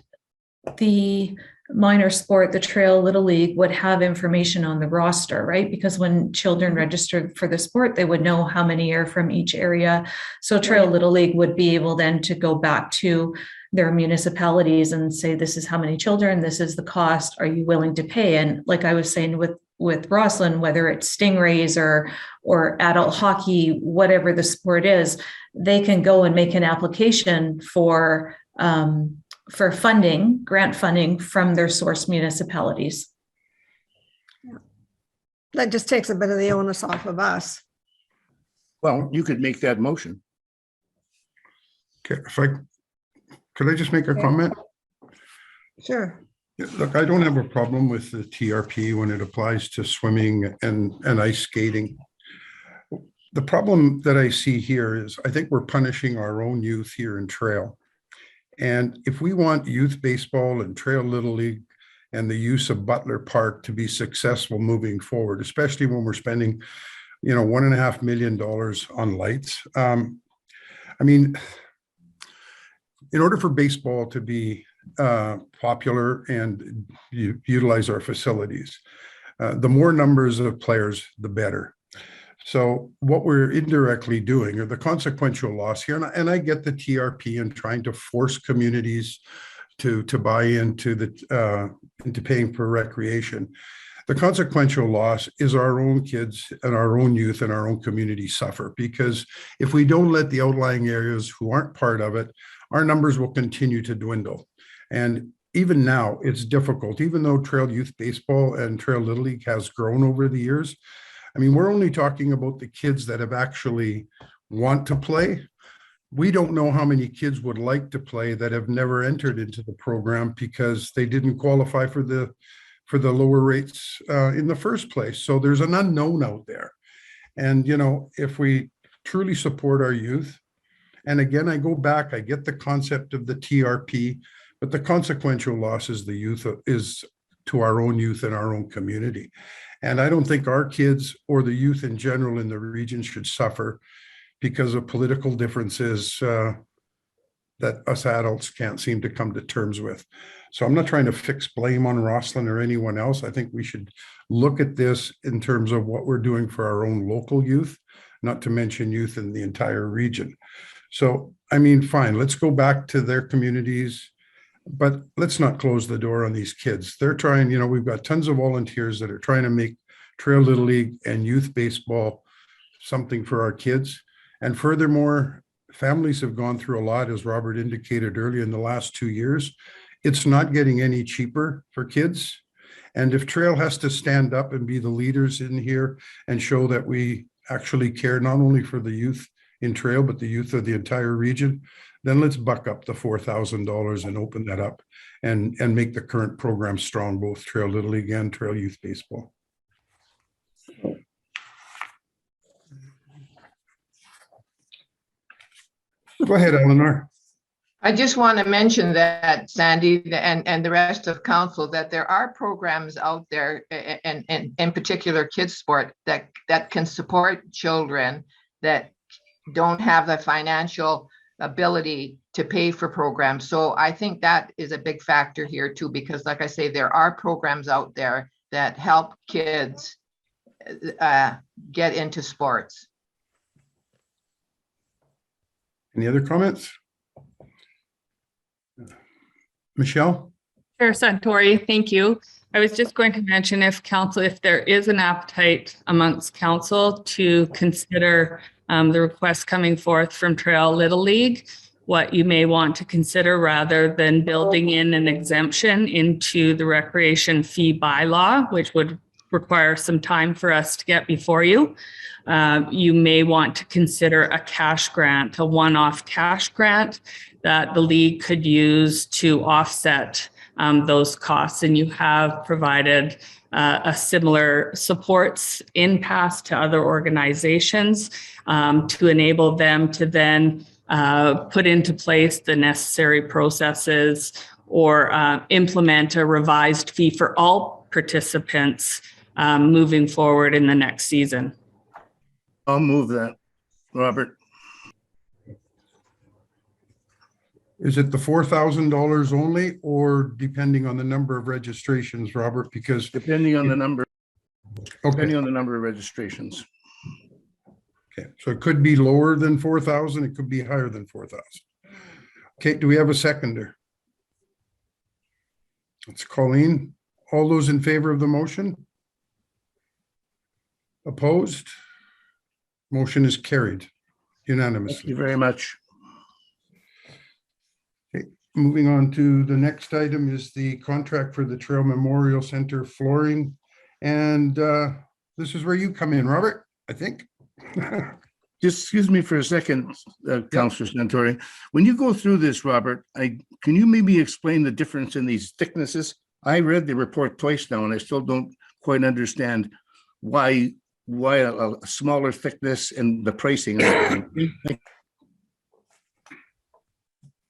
the minor sport, the Trail Little League, would have information on the roster, right? Because when children registered for the sport, they would know how many are from each area. So Trail Little League would be able then to go back to their municipalities and say, this is how many children, this is the cost, are you willing to pay? And like I was saying with Roslyn, whether it's Stingrays or adult hockey, whatever the sport is, they can go and make an application for funding, grant funding from their source municipalities. That just takes a bit of the onus off of us. Well, you could make that motion. Okay, could I just make a comment? Sure. Yeah, look, I don't have a problem with the TRP when it applies to swimming and ice skating. The problem that I see here is I think we're punishing our own youth here in Trail. And if we want youth baseball and Trail Little League and the use of Butler Park to be successful moving forward, especially when we're spending, $1.5 million on lights. I mean, in order for baseball to be popular and utilize our facilities, the more numbers of players, the better. So what we're indirectly doing, or the consequential loss here, and I get the TRP and trying to force communities to buy into paying for recreation. The consequential loss is our own kids and our own youth and our own community suffer, because if we don't let the outlying areas who aren't part of it, our numbers will continue to dwindle. And even now, it's difficult, even though Trail Youth Baseball and Trail Little League has grown over the years. I mean, we're only talking about the kids that have actually want to play. We don't know how many kids would like to play that have never entered into the program because they didn't qualify for the lower rates in the first place. So there's an unknown out there. And, if we truly support our youth, and again, I go back, I get the concept of the TRP, but the consequential loss is is to our own youth and our own community. And I don't think our kids or the youth in general in the region should suffer because of political differences that us adults can't seem to come to terms with. So I'm not trying to fix blame on Roslyn or anyone else. I think we should look at this in terms of what we're doing for our own local youth, not to mention youth in the entire region. So, I mean, fine, let's go back to their communities, but let's not close the door on these kids. They're trying, we've got tons of volunteers that are trying to make Trail Little League and youth baseball something for our kids. And furthermore, families have gone through a lot, as Robert indicated earlier, in the last 2 years. It's not getting any cheaper for kids. And if Trail has to stand up and be the leaders in here and show that we actually care not only for the youth in Trail, but the youth of the entire region, then let's buck up the $4,000 and open that up and make the current program strong, both Trail Little League and Trail Youth Baseball. Go ahead, Eleanor. I just want to mention that, Sandy, and the rest of council, that there are programs out there, and in particular kids sport, that can support children that don't have the financial ability to pay for programs. So I think that is a big factor here too, because like I say, there are programs out there that help kids get into sports. Any other comments? Michelle? Chair Santori, thank you. I was just going to mention if there is an appetite amongst council to consider the request coming forth from Trail Little League, what you may want to consider rather than building in an exemption into the recreation fee bylaw, which would require some time for us to get before you. You may want to consider a cash grant, a one-off cash grant that the league could use to offset those costs. And you have provided a similar supports in past to other organizations to enable them to then put into place the necessary processes or implement a revised fee for all participants moving forward in the next season. I'll move that. Robert? Is it the $4,000 only or depending on the number of registrations, Robert? Because Depending on the number, okay, depending on the number of registrations. okay, so it could be lower than 4,000. It could be higher than 4,000. Okay, do we have a seconder? It's Colleen. All those in favor of the motion? Opposed? Motion is carried Thank unanimously. you very much. Moving on to the next item is the contract for the Trail Memorial Center flooring. And this is where you come in, Robert, I think. Just excuse me for a second, Councillor Santori. When you go through this, Robert, can you maybe explain the difference in these thicknesses? I read the report twice now, and I still don't quite understand why a smaller thickness and the pricing.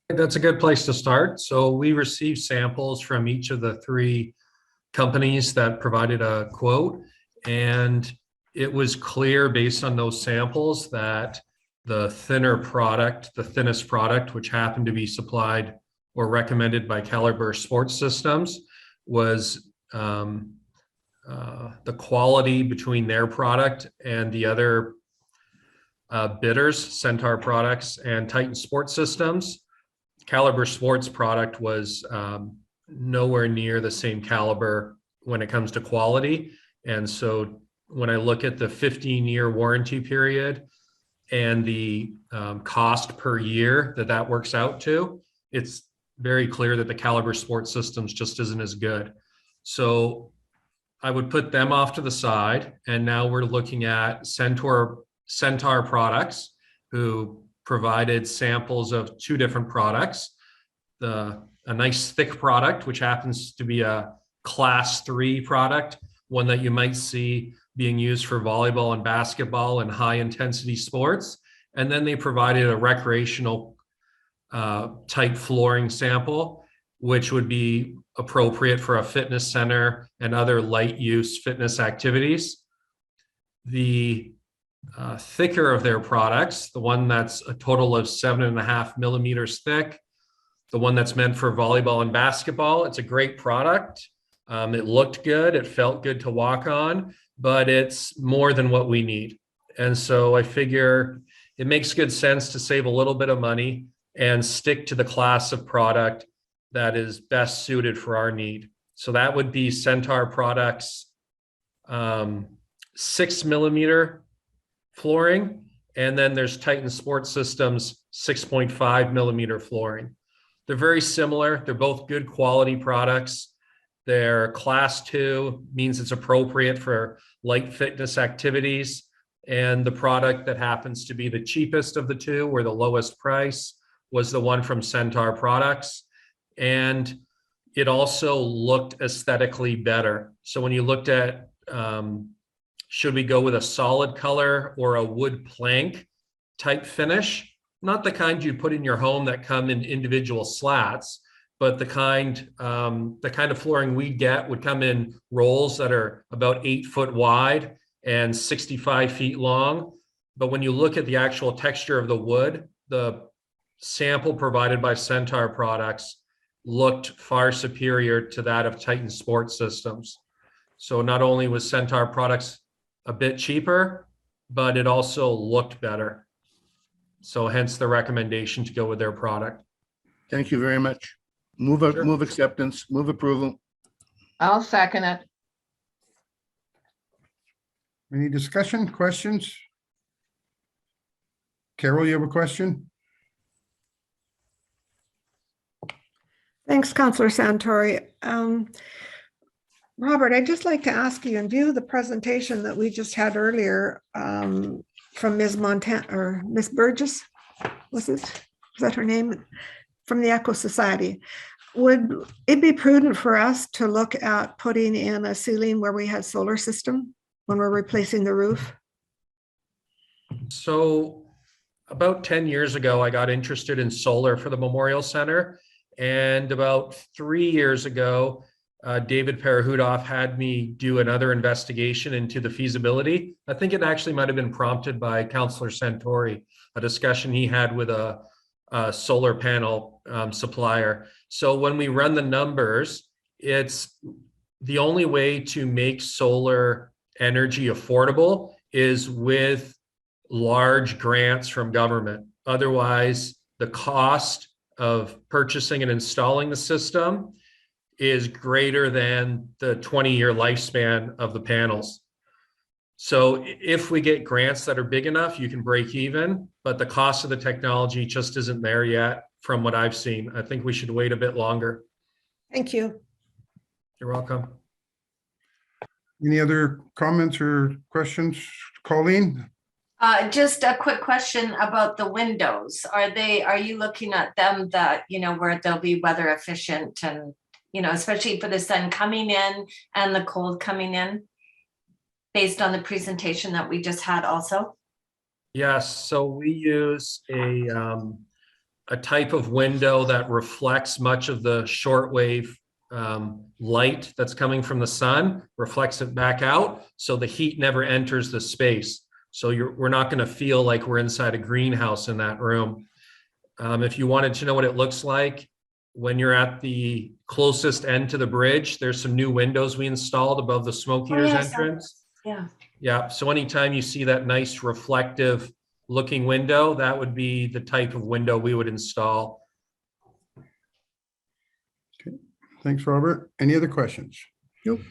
That's a good place to start. So we received samples from each of the 3 companies that provided a quote, and it was clear based on those samples that the thinner product, the thinnest product, which happened to be supplied or recommended by Caliber Sports Systems, was the quality between their product and the other bidders, Centaur Products and Titan Sports Systems. Caliber Sports product was nowhere near the same caliber when it comes to quality. And so when I look at the 15-year warranty period and the cost per year that works out to, it's very clear that the Caliber Sports Systems just isn't as good. So I would put them off to the side. And now we're looking at Centaur Products, who provided samples of 2 different products. A nice thick product, which happens to be a class 3 product, one that you might see being used for volleyball and basketball and high intensity sports. And then they provided a recreational type flooring sample, which would be appropriate for a fitness center and other light use fitness activities. The thicker of their products, the one that's a total of 7.5 millimeters thick, the one that's meant for volleyball and basketball, it's a great product. It looked good, it felt good to walk on, but it's more than what we need. And so I figure it makes good sense to save a little bit of money and stick to the class of product that is best suited for our need. So that would be Centaur Products 6 millimeter flooring, and then there's Titan Sports Systems 6.5 millimeter flooring. They're very similar. They're both good quality products. They're class 2, means it's appropriate for light fitness activities. And the product that happens to be the cheapest of the 2, or the lowest price, was the one from Centaur Products. And it also looked aesthetically better. So when you looked at, should we go with a solid color or a wood plank type finish? Not the kind you'd put in your home that come in individual slats, but the kind of flooring we get would come in rolls that are about 8 foot wide and 65 feet long. But when you look at the actual texture of the wood, the sample provided by Centaur Products looked far superior to that of Titan Sports Systems. So not only was Centaur Products a bit cheaper, but it also looked better. So hence the recommendation to go with their product. Thank you very much. Move acceptance, move approval. I'll second it. Any discussion, questions? Carol, you have a question? Thanks, Councillor Santori. Robert, I'd just like to ask you, in view of the presentation that we just had earlier from Ms. Montana or Ms. Burgess, is that her name? From the Eco Society, would it be prudent for us to look at putting in a ceiling where we had solar system when we're replacing the roof? So about 10 years ago, I got interested in solar for the Memorial Center. And about 3 years ago, David Parahudoff had me do another investigation into the feasibility. I think it actually might have been prompted by Councillor Santori, a discussion he had with a solar panel supplier. So when we run the numbers, it's the only way to make solar energy affordable is with large grants from government. Otherwise, the cost of purchasing and installing the system is greater than the 20-year lifespan of the panels. So if we get grants that are big enough, you can break even, but the cost of the technology just isn't there yet from what I've seen. I think we should wait a bit longer. Thank you. You're welcome. Any other comments or questions? Colleen? Just a quick question about the windows. Are you looking at them that, where they'll be weather efficient and, especially for the sun coming in and the cold coming in, based on the presentation that we just had also? Yes, so we use a type of window that reflects much of the shortwave light that's coming from the sun, reflects it back out, so the heat never enters the space. So we're not going to feel like we're inside a greenhouse in that room. If you wanted to know what it looks like, when you're at the closest end to the bridge, there's some new windows we installed above the smoke heaters entrance. Yeah. So anytime you see that nice reflective looking window, that would be the type of window we would install. Okay. Thanks, Robert. Any other questions? Nope.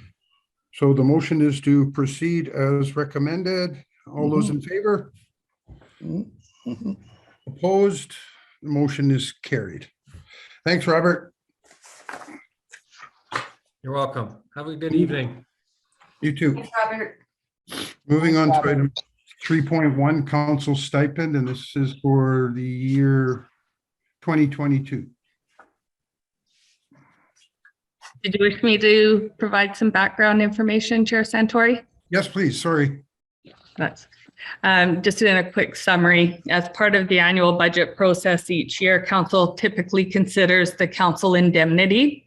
So the motion is to proceed as recommended. All those in favor? Opposed? The motion is carried. Thanks, Robert. You're welcome. Have a good evening. You too. Thanks, Robert. Moving on to item 3.1, council stipend, and this is for the year 2022. Did you wish me to provide some background information, Chair Santori? Yes, please. Sorry. That's just in a quick summary. As part of the annual budget process each year, council typically considers the council indemnity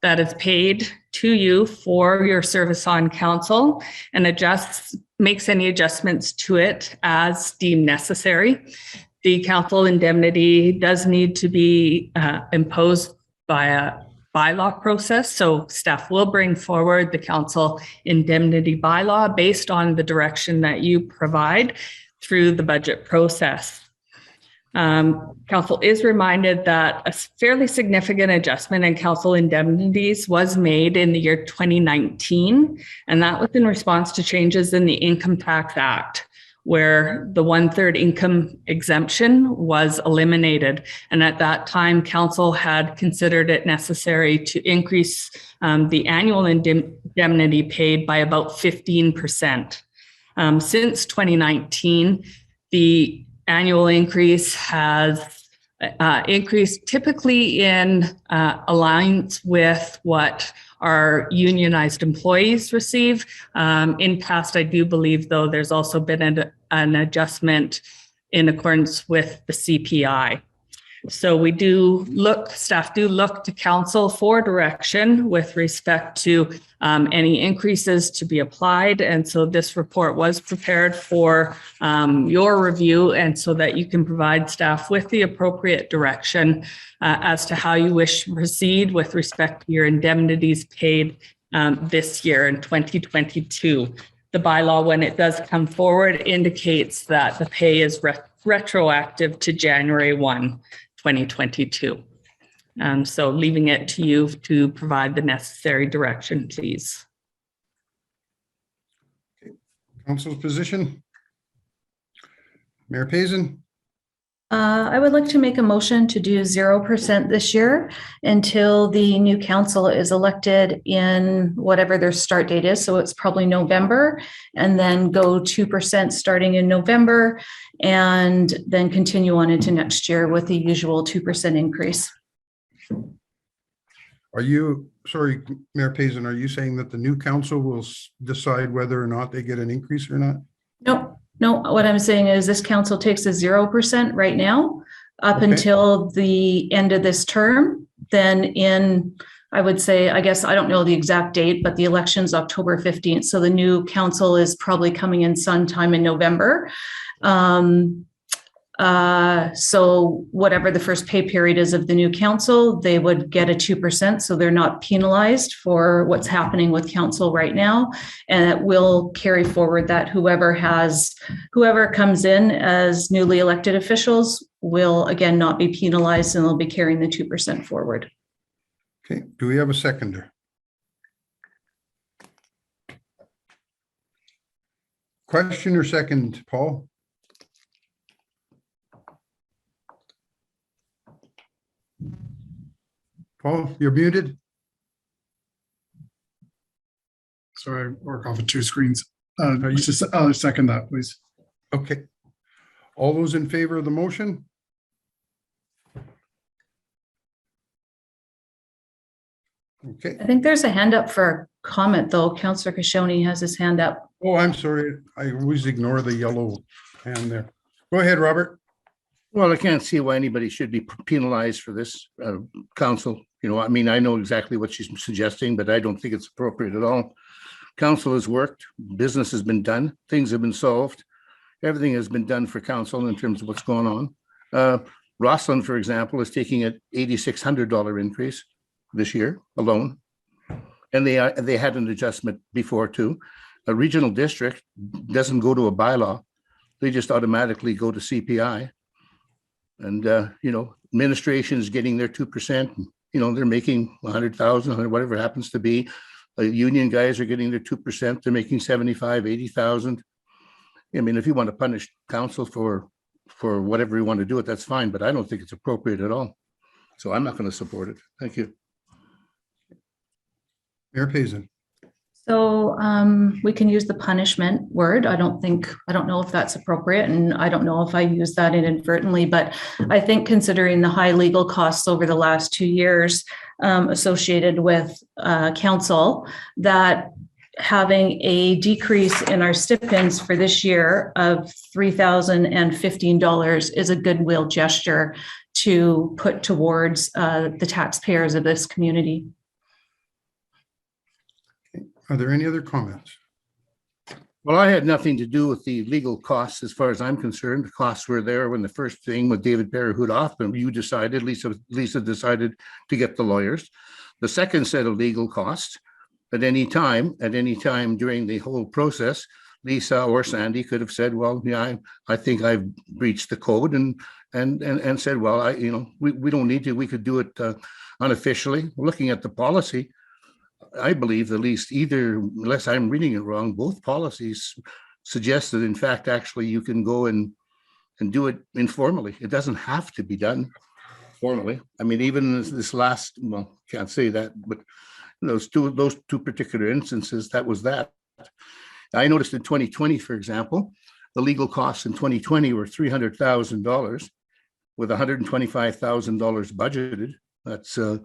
that is paid to you for your service on council and makes any adjustments to it as deemed necessary. The council indemnity does need to be imposed by a bylaw process. So staff will bring forward the council indemnity bylaw based on the direction that you provide through the budget process. Council is reminded that a fairly significant adjustment in council indemnities was made in the year 2019, and that was in response to changes in the Income Tax Act, where the 1/3 income exemption was eliminated. And at that time, council had considered it necessary to increase the annual indemnity paid by about 15%. Since 2019, the annual increase has increased typically in alliance with what our unionized employees receive. In past, I do believe, though, there's also been an adjustment in accordance with the CPI. So staff do look to council for direction with respect to any increases to be applied. And so this report was prepared for your review, and so that you can provide staff with the appropriate direction as to how you wish to proceed with respect to your indemnities paid this year in 2022. The bylaw, when it does come forward, indicates that the pay is retroactive to January 1, 2022. So leaving it to you to provide the necessary direction, please. Council's position? Mayor Payson? I would like to make a motion to do 0% this year until the new council is elected in whatever their start date is. So it's probably November, and then go 2% starting in November, and then continue on into next year with the usual 2% increase. Are you, sorry, Mayor Payson, are you saying that the new council will decide whether or not they get an increase or not? No, what I'm saying is this council takes a 0% right now up Okay. until the end of this term. Then in, I would say, I guess, I don't know the exact date, but the election's October 15th. So the new council is probably coming in sometime in November. So whatever the first pay period is of the new council, they would get a 2%. So they're not penalized for what's happening with council right now. And it will carry forward that whoever comes in as newly elected officials will again not be penalized, and they'll be carrying the 2% forward. Okay, do we have a seconder? Question or second, Paul? Paul, you're muted. Sorry, I work off of two screens. Just second that, please. Okay. All those in favor of the motion? Okay. I think there's a hand up for comment though. Councillor Kashoni has his hand up. Oh, I'm sorry. I always ignore the yellow hand there. Go ahead, Robert. Well, I can't see why anybody should be penalized for this, council. You know, I mean, I know exactly what she's suggesting, but I don't think it's appropriate at all. Council has worked, business has been done, things have been solved. Everything has been done for council in terms of what's going on. Roslyn, for example, is taking an $8,600 increase this year alone. And they had an adjustment before too. A regional district doesn't go to a bylaw. They just automatically go to CPI. And, you know, administration is getting their 2%. You know, they're making 100,000, whatever it happens to be. Union guys are getting their 2%. They're making 75, 80,000. I mean, if you want to punish council for whatever you want to do it, that's fine. But I don't think it's appropriate at all. So I'm not going to support it. Thank you. Mayor Payson. So we can use the punishment word. I don't know if that's appropriate, and I don't know if I use that inadvertently, but I think considering the high legal costs over the last 2 years associated with council, that having a decrease in our stipends for this year of $3,015 is a goodwill gesture to put towards the taxpayers of this community. Are there any other comments? Well, I had nothing to do with the legal costs as far as I'm concerned. The costs were there when the first thing with David Berehut-Off, and you decided, Lisa decided to get the lawyers. The second set of legal costs, at any time during the whole process, Lisa or Sandy could have said, well, yeah, I think I've breached the code, and said, well, we don't need to, we could do it unofficially. Looking at the policy, I believe at least either, unless I'm reading it wrong, both policies suggest that in fact, actually you can go and do it informally. It doesn't have to be done formally. I mean, even this last, well, can't say that, but those two particular instances, that was that. I noticed in 2020, for example, the legal costs in 2020 were $300,000 with $125,000 budgeted. That's a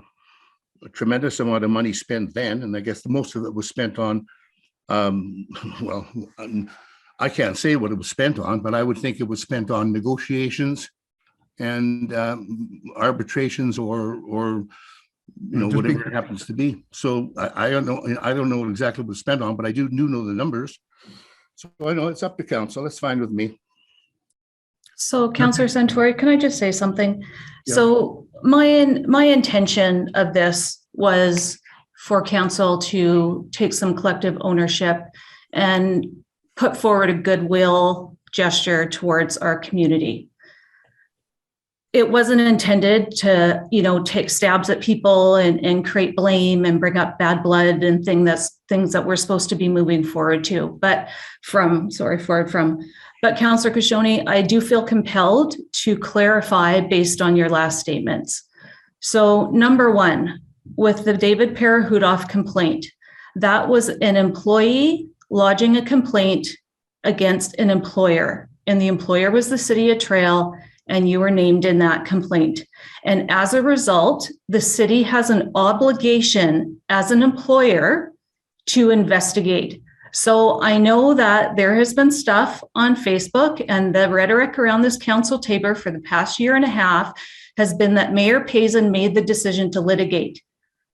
tremendous amount of money spent then, and I guess the most of it was spent on, well, I can't say what it was spent on, but I would think it was spent on negotiations and arbitrations or whatever it happens to be. So I don't know exactly what it was spent on, but I do know the numbers. So I know it's up to council. That's fine with me. So Councillor Santori, can I just say something? Yeah. So my intention of this was for council to take some collective ownership and put forward a goodwill gesture towards our community. it wasn't intended to, take stabs at people and create blame and bring up bad blood and things that we're supposed to be moving forward to. But Councillor Kashoni, I do feel compelled to clarify based on your last statements. So number one, with the David Parahudoff complaint, that was an employee lodging a complaint against an employer, and the employer was the City of Trail, and you were named in that complaint. And as a result, the city has an obligation as an employer to investigate. So I know that there has been stuff on Facebook, and the rhetoric around this council table for the past year and a half has been that Mayor Payson made the decision to litigate.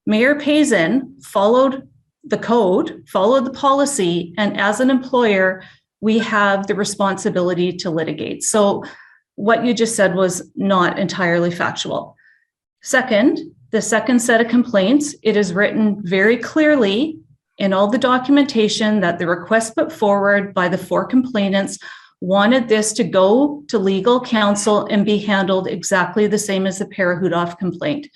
Mayor Payson followed the code, followed the policy, and as an employer, we have the responsibility to litigate. So what you just said was not entirely factual. Second, the second set of complaints, it is written very clearly in all the documentation that the request put forward by the 4 complainants wanted this to go to legal counsel and be handled exactly the same as the Parahudoff complaint.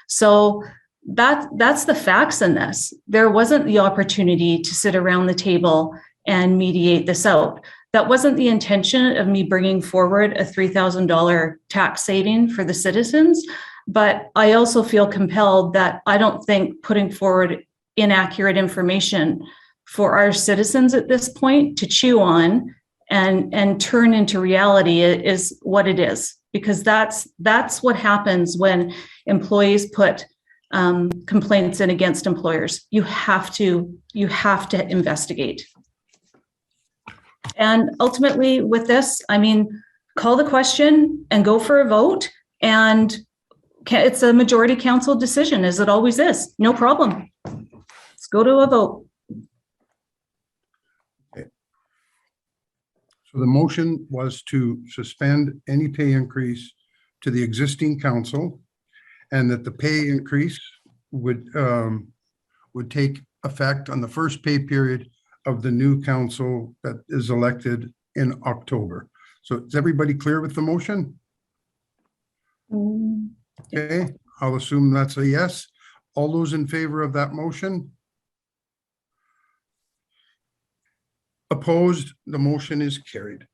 So that's the facts in this. There wasn't the opportunity to sit around the table and mediate this out. That wasn't the intention of me bringing forward a $3,000 tax saving for the citizens, but I also feel compelled that I don't think putting forward inaccurate information for our citizens at this point to chew on and turn into reality is what it is, because that's what happens when employees put complaints in against employers. You have to investigate. And ultimately with this, call the question and go for a vote, and it's a majority council decision, as it always is. No problem. Let's go to a vote. Okay. So the motion was to suspend any pay increase to the existing council, and that the pay increase would take effect on the first pay period of the new council that is elected in October. So is everybody clear with the motion? Okay, I'll assume that's a yes. All those in favor of that motion? Opposed? The motion is carried.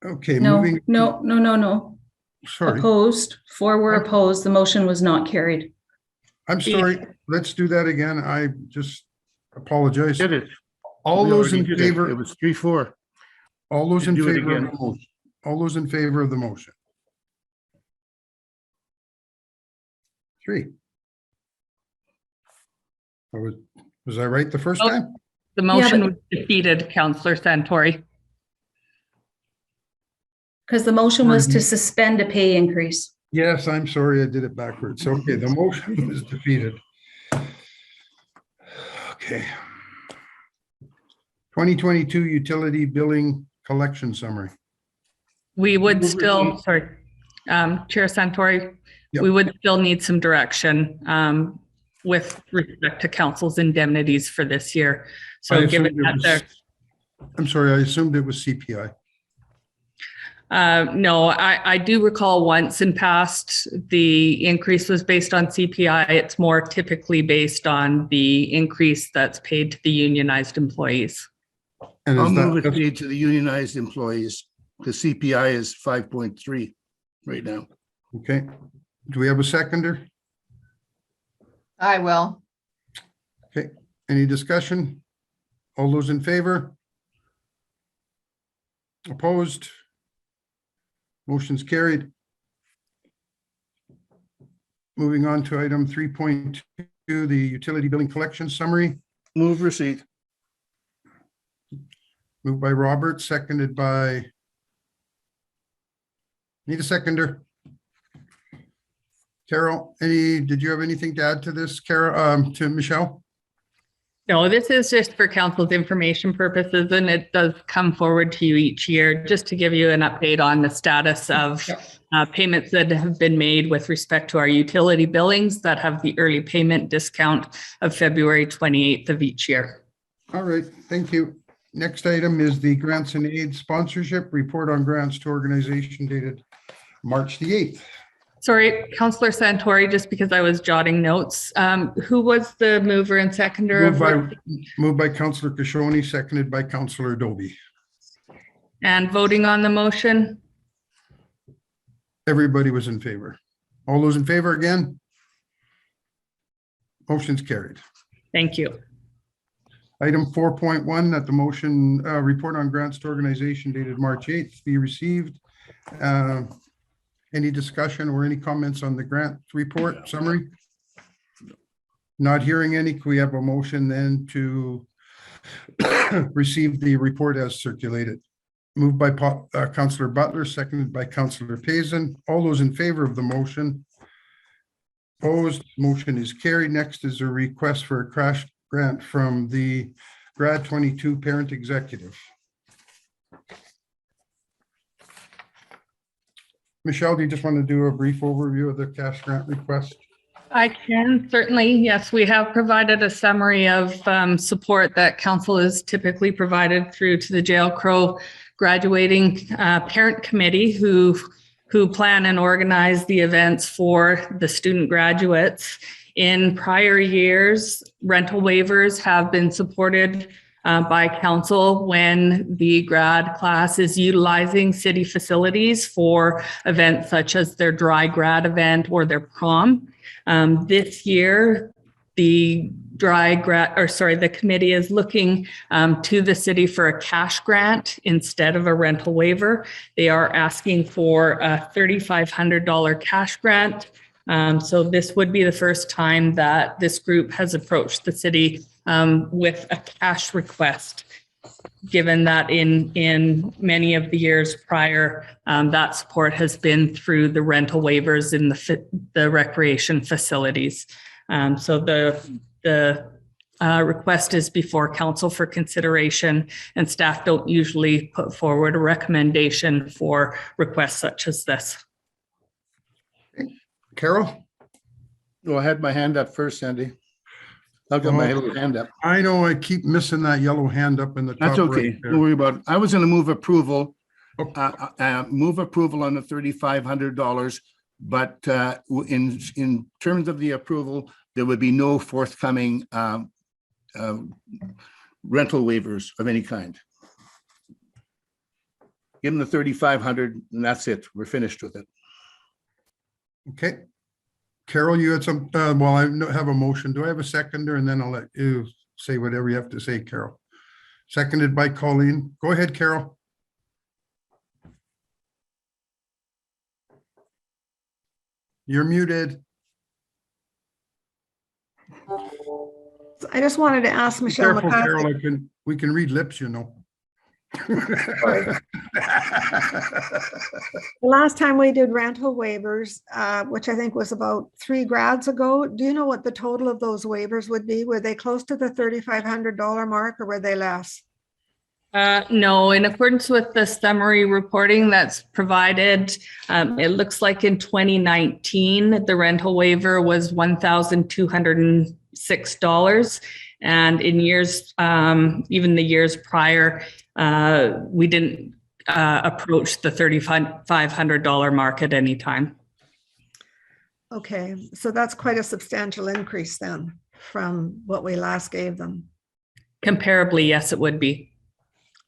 Okay, No. moving. Sorry, Opposed. 4 were opposed. The motion was not carried. I'm sorry. Let's do that again. I just apologize. Did it. All We those in already did it. favor, It was 3-4. all those in Do it favor of again. the motion. All those in favor of the motion. 3. Was I right the first Oh. time? The motion but- was defeated, Councillor Santori. Because the motion was to suspend a pay increase. Yes, I'm sorry, I did it backwards. Okay, the motion is defeated. Okay. 2022 utility billing collection summary. We would still, sorry, Chair Santori, Yep. we would still need some direction with respect to council's indemnities for this year. I So given assumed it that was- there, I'm sorry, I assumed it was CPI. no, I do recall once in past, the increase was based on CPI. It's more typically based on the increase that's paid to the unionized employees. And I'll is move it that, paid to the unionized employees. The CPI is 5.3 right now. okay. Do we have a seconder? I will. Okay, any discussion? All those in favor? Opposed? Motion's carried. Moving on to item 3.2, the utility billing collection summary, Move receipt. moved by Robert, seconded by. Need a seconder. Carol, did you have anything to add to this, Carol, to Michelle? No, this is just for council's information purposes, and it does come forward to you each year just to give you an update on the status of payments that have been made with respect to our utility billings that have the early payment discount of February 28th of each year. All right, thank you. Next item is the grants and aid sponsorship report on grants to organization dated March the 8th. Sorry, Councillor Santori, just because I was jotting notes. Who was the mover and seconder? Moved by Councillor Kashoni, seconded by Councillor Adobe. And voting on the motion? Everybody was in favor. All those in favor again? Motion's carried. Thank you. Item 4.1, that the motion report on grants to organization dated March 8th be received. Any discussion or any comments on the grant report summary? Not hearing any, can we have a motion then to receive the report as circulated? Moved by Councillor Butler, seconded by Councillor Payson. All those in favor of the motion? Opposed, motion is carried. Next is a request for a crash grant from the Grad 22 Parent Executive. Michelle, do you just want to do a brief overview of the cash grant request? I can certainly. Yes, we have provided a summary of support that council is typically provided through to the Jail Crow graduating parent committee who plan and organize the events for the student graduates. In prior years, rental waivers have been supported by council when the grad class is utilizing city facilities for events such as their dry grad event or their prom. This year, the committee is looking to the city for a cash grant instead of a rental waiver. They are asking for a $3,500 cash grant. So this would be the first time that this group has approached the city with a cash request, given that in many of the years prior, that support has been through the rental waivers in the recreation facilities. So the request is before council for consideration, and staff don't usually put forward a recommendation for requests such as this. Carol? Well, I had my hand up first, Sandy. I've got my little hand up. I know I keep missing that yellow hand up in the top. That's okay. Right there. Don't worry about it. I was going to move approval, Okay. move approval on the $3,500, but in terms of the approval, there would be no forthcoming rental waivers of any kind. Give them the $3,500 and that's it. We're finished with it. Okay. Carol, you had some, well, I have a motion. Do I have a seconder? And then I'll let you say whatever you have to say, Carol. Seconded by Colleen. Go ahead, Carol. You're muted. I just wanted to ask Michelle Careful, McCarthy. Carol, we can read lips, you know. The last time we did rental waivers, which I think was about 3 grads ago, do you know what the total of those waivers would be? Were they close to the $3,500 mark or were they less? No, in accordance with the summary reporting that's provided, it looks like in 2019, the rental waiver was $1,206. And in years, even the years prior, we didn't approach the $3,500 mark at any time. Okay, so that's quite a substantial increase then from what we last gave them. Comparably, yes, it would be.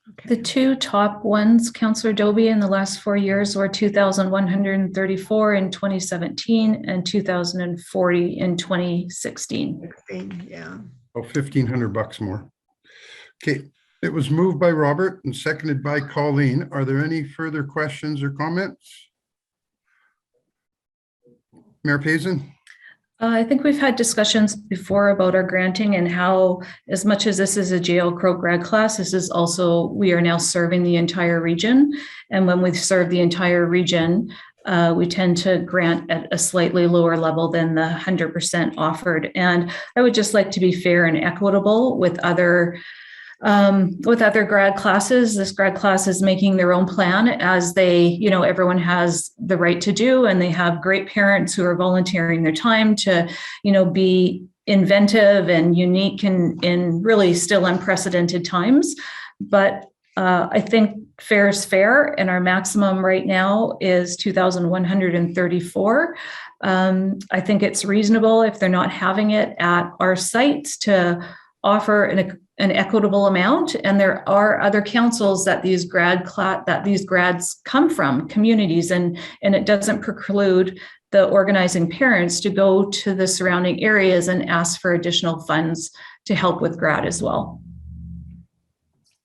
Okay. The two top ones, Councillor Dobie, in the last 4 years were 2,134 in 2017 and 2,040 in 2016. 16, yeah. Oh, $1,500 more. Okay, it was moved by Robert and seconded by Colleen. Are there any further questions or comments? Mayor Payson? I think we've had discussions before about our granting and how, as much as this is a Jail Crow grad class, this is also, we are now serving the entire region. And when we serve the entire region, we tend to grant at a slightly lower level than the 100% offered. And I would just like to be fair and equitable with other grad classes. This grad class is making their own plan as they, everyone has the right to do, and they have great parents who are volunteering their time to, be inventive and unique in really still unprecedented times. But I think fair's fair, and our maximum right now is 2,134. I think it's reasonable if they're not having it at our sites to offer an equitable amount. And there are other councils that these grads come from, communities, and it doesn't preclude the organizing parents to go to the surrounding areas and ask for additional funds to help with grad as well.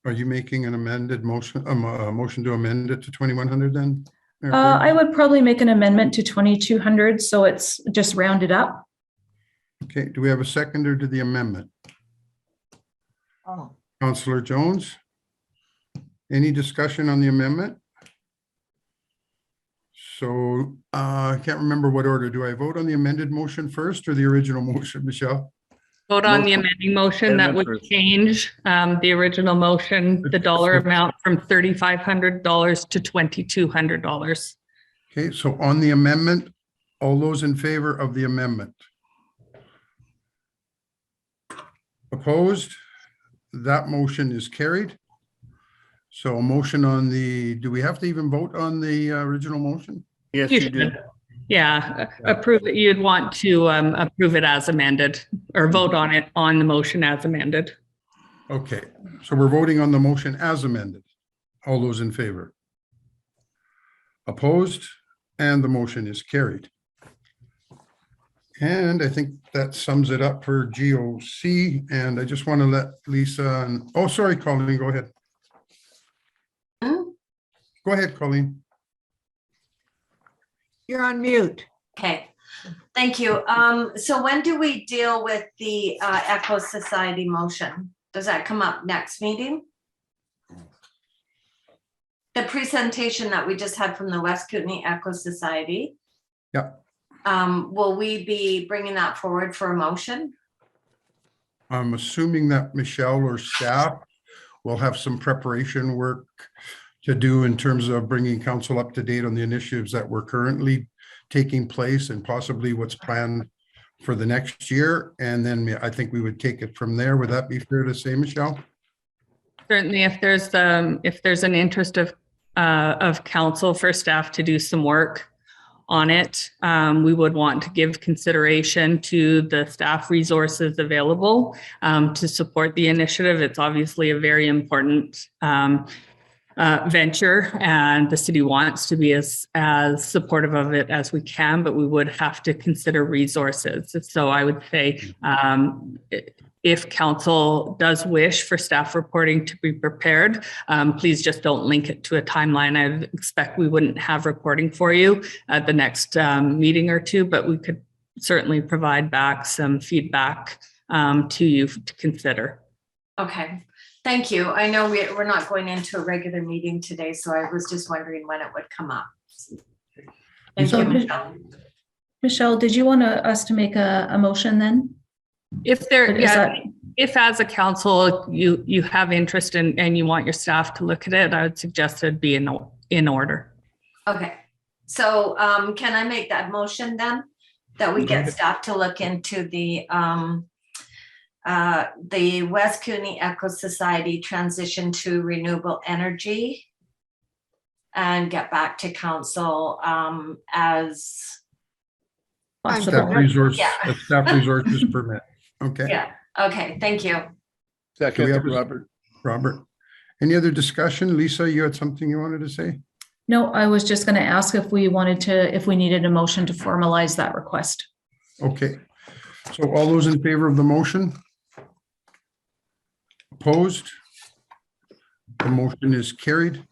Are you making an amended motion, a motion to amend it to 2,100 then? Mayor I Payson? would probably make an amendment to 2,200, so it's just rounded up. Okay, do we have a seconder to the amendment? Oh, Councillor Jones? Any discussion on the amendment? So I can't remember what order. Do I vote on the amended motion first or the original motion, Michelle? Vote on the Motion. amending motion that would change the original motion, the dollar amount from $3,500 to $2,200. Okay, so on the amendment, all those in favor of the amendment? Opposed? That motion is carried. So a motion on the, do we have to even vote on the original motion? Yes, You you do. should. Yeah, approve it. You'd want to approve it as amended or vote on it on the motion as amended. Okay, so we're voting on the motion as amended. All those in favor? Opposed? And the motion is carried. And I think that sums it up for GOC. And I just want to let Lisa, oh, sorry, Colleen, go ahead. Go ahead, Colleen. You're on mute. okay. Thank you. So when do we deal with the Eco Society motion? Does that come up next meeting? The presentation that we just had from the West Kootenai Eco Society. Yep. Will we be bringing that forward for a motion? I'm assuming that Michelle or staff will have some preparation work to do in terms of bringing council up to date on the initiatives that were currently taking place and possibly what's planned for the next year. And then I think we would take it from there. Would that be fair to say, Michelle? Certainly, if there's an interest of council for staff to do some work on it, we would want to give consideration to the staff resources available to support the initiative. It's obviously a very important venture, and the city wants to be as supportive of it as we can, but we would have to consider resources. So I would say if council does wish for staff reporting to be prepared, please just don't link it to a timeline. I expect we wouldn't have reporting for you at the next meeting or two, but we could certainly provide back some feedback to you to consider. Okay, thank you. I know we're not going into a regular meeting today, so I was just wondering when it would come up. Thank you, Michelle. Michelle, did you want us to make a motion then? If there, Is yeah, that- if as a council you have interest and you want your staff to look at it, I would suggest it'd be in order. Okay, so can I make that motion then? That we get staff to look into the West Kootenai Eco Society transition to renewable energy and get back to council as, Staff resource, Yeah. a staff resources permit. Okay. yeah, okay, thank you. Do Second, we have a- Robert. Robert, any other discussion? Lisa, you had something you wanted to say? No, I was just going to ask if we needed a motion to formalize that request. Okay, so all those in favor of the motion? Opposed? The motion is carried.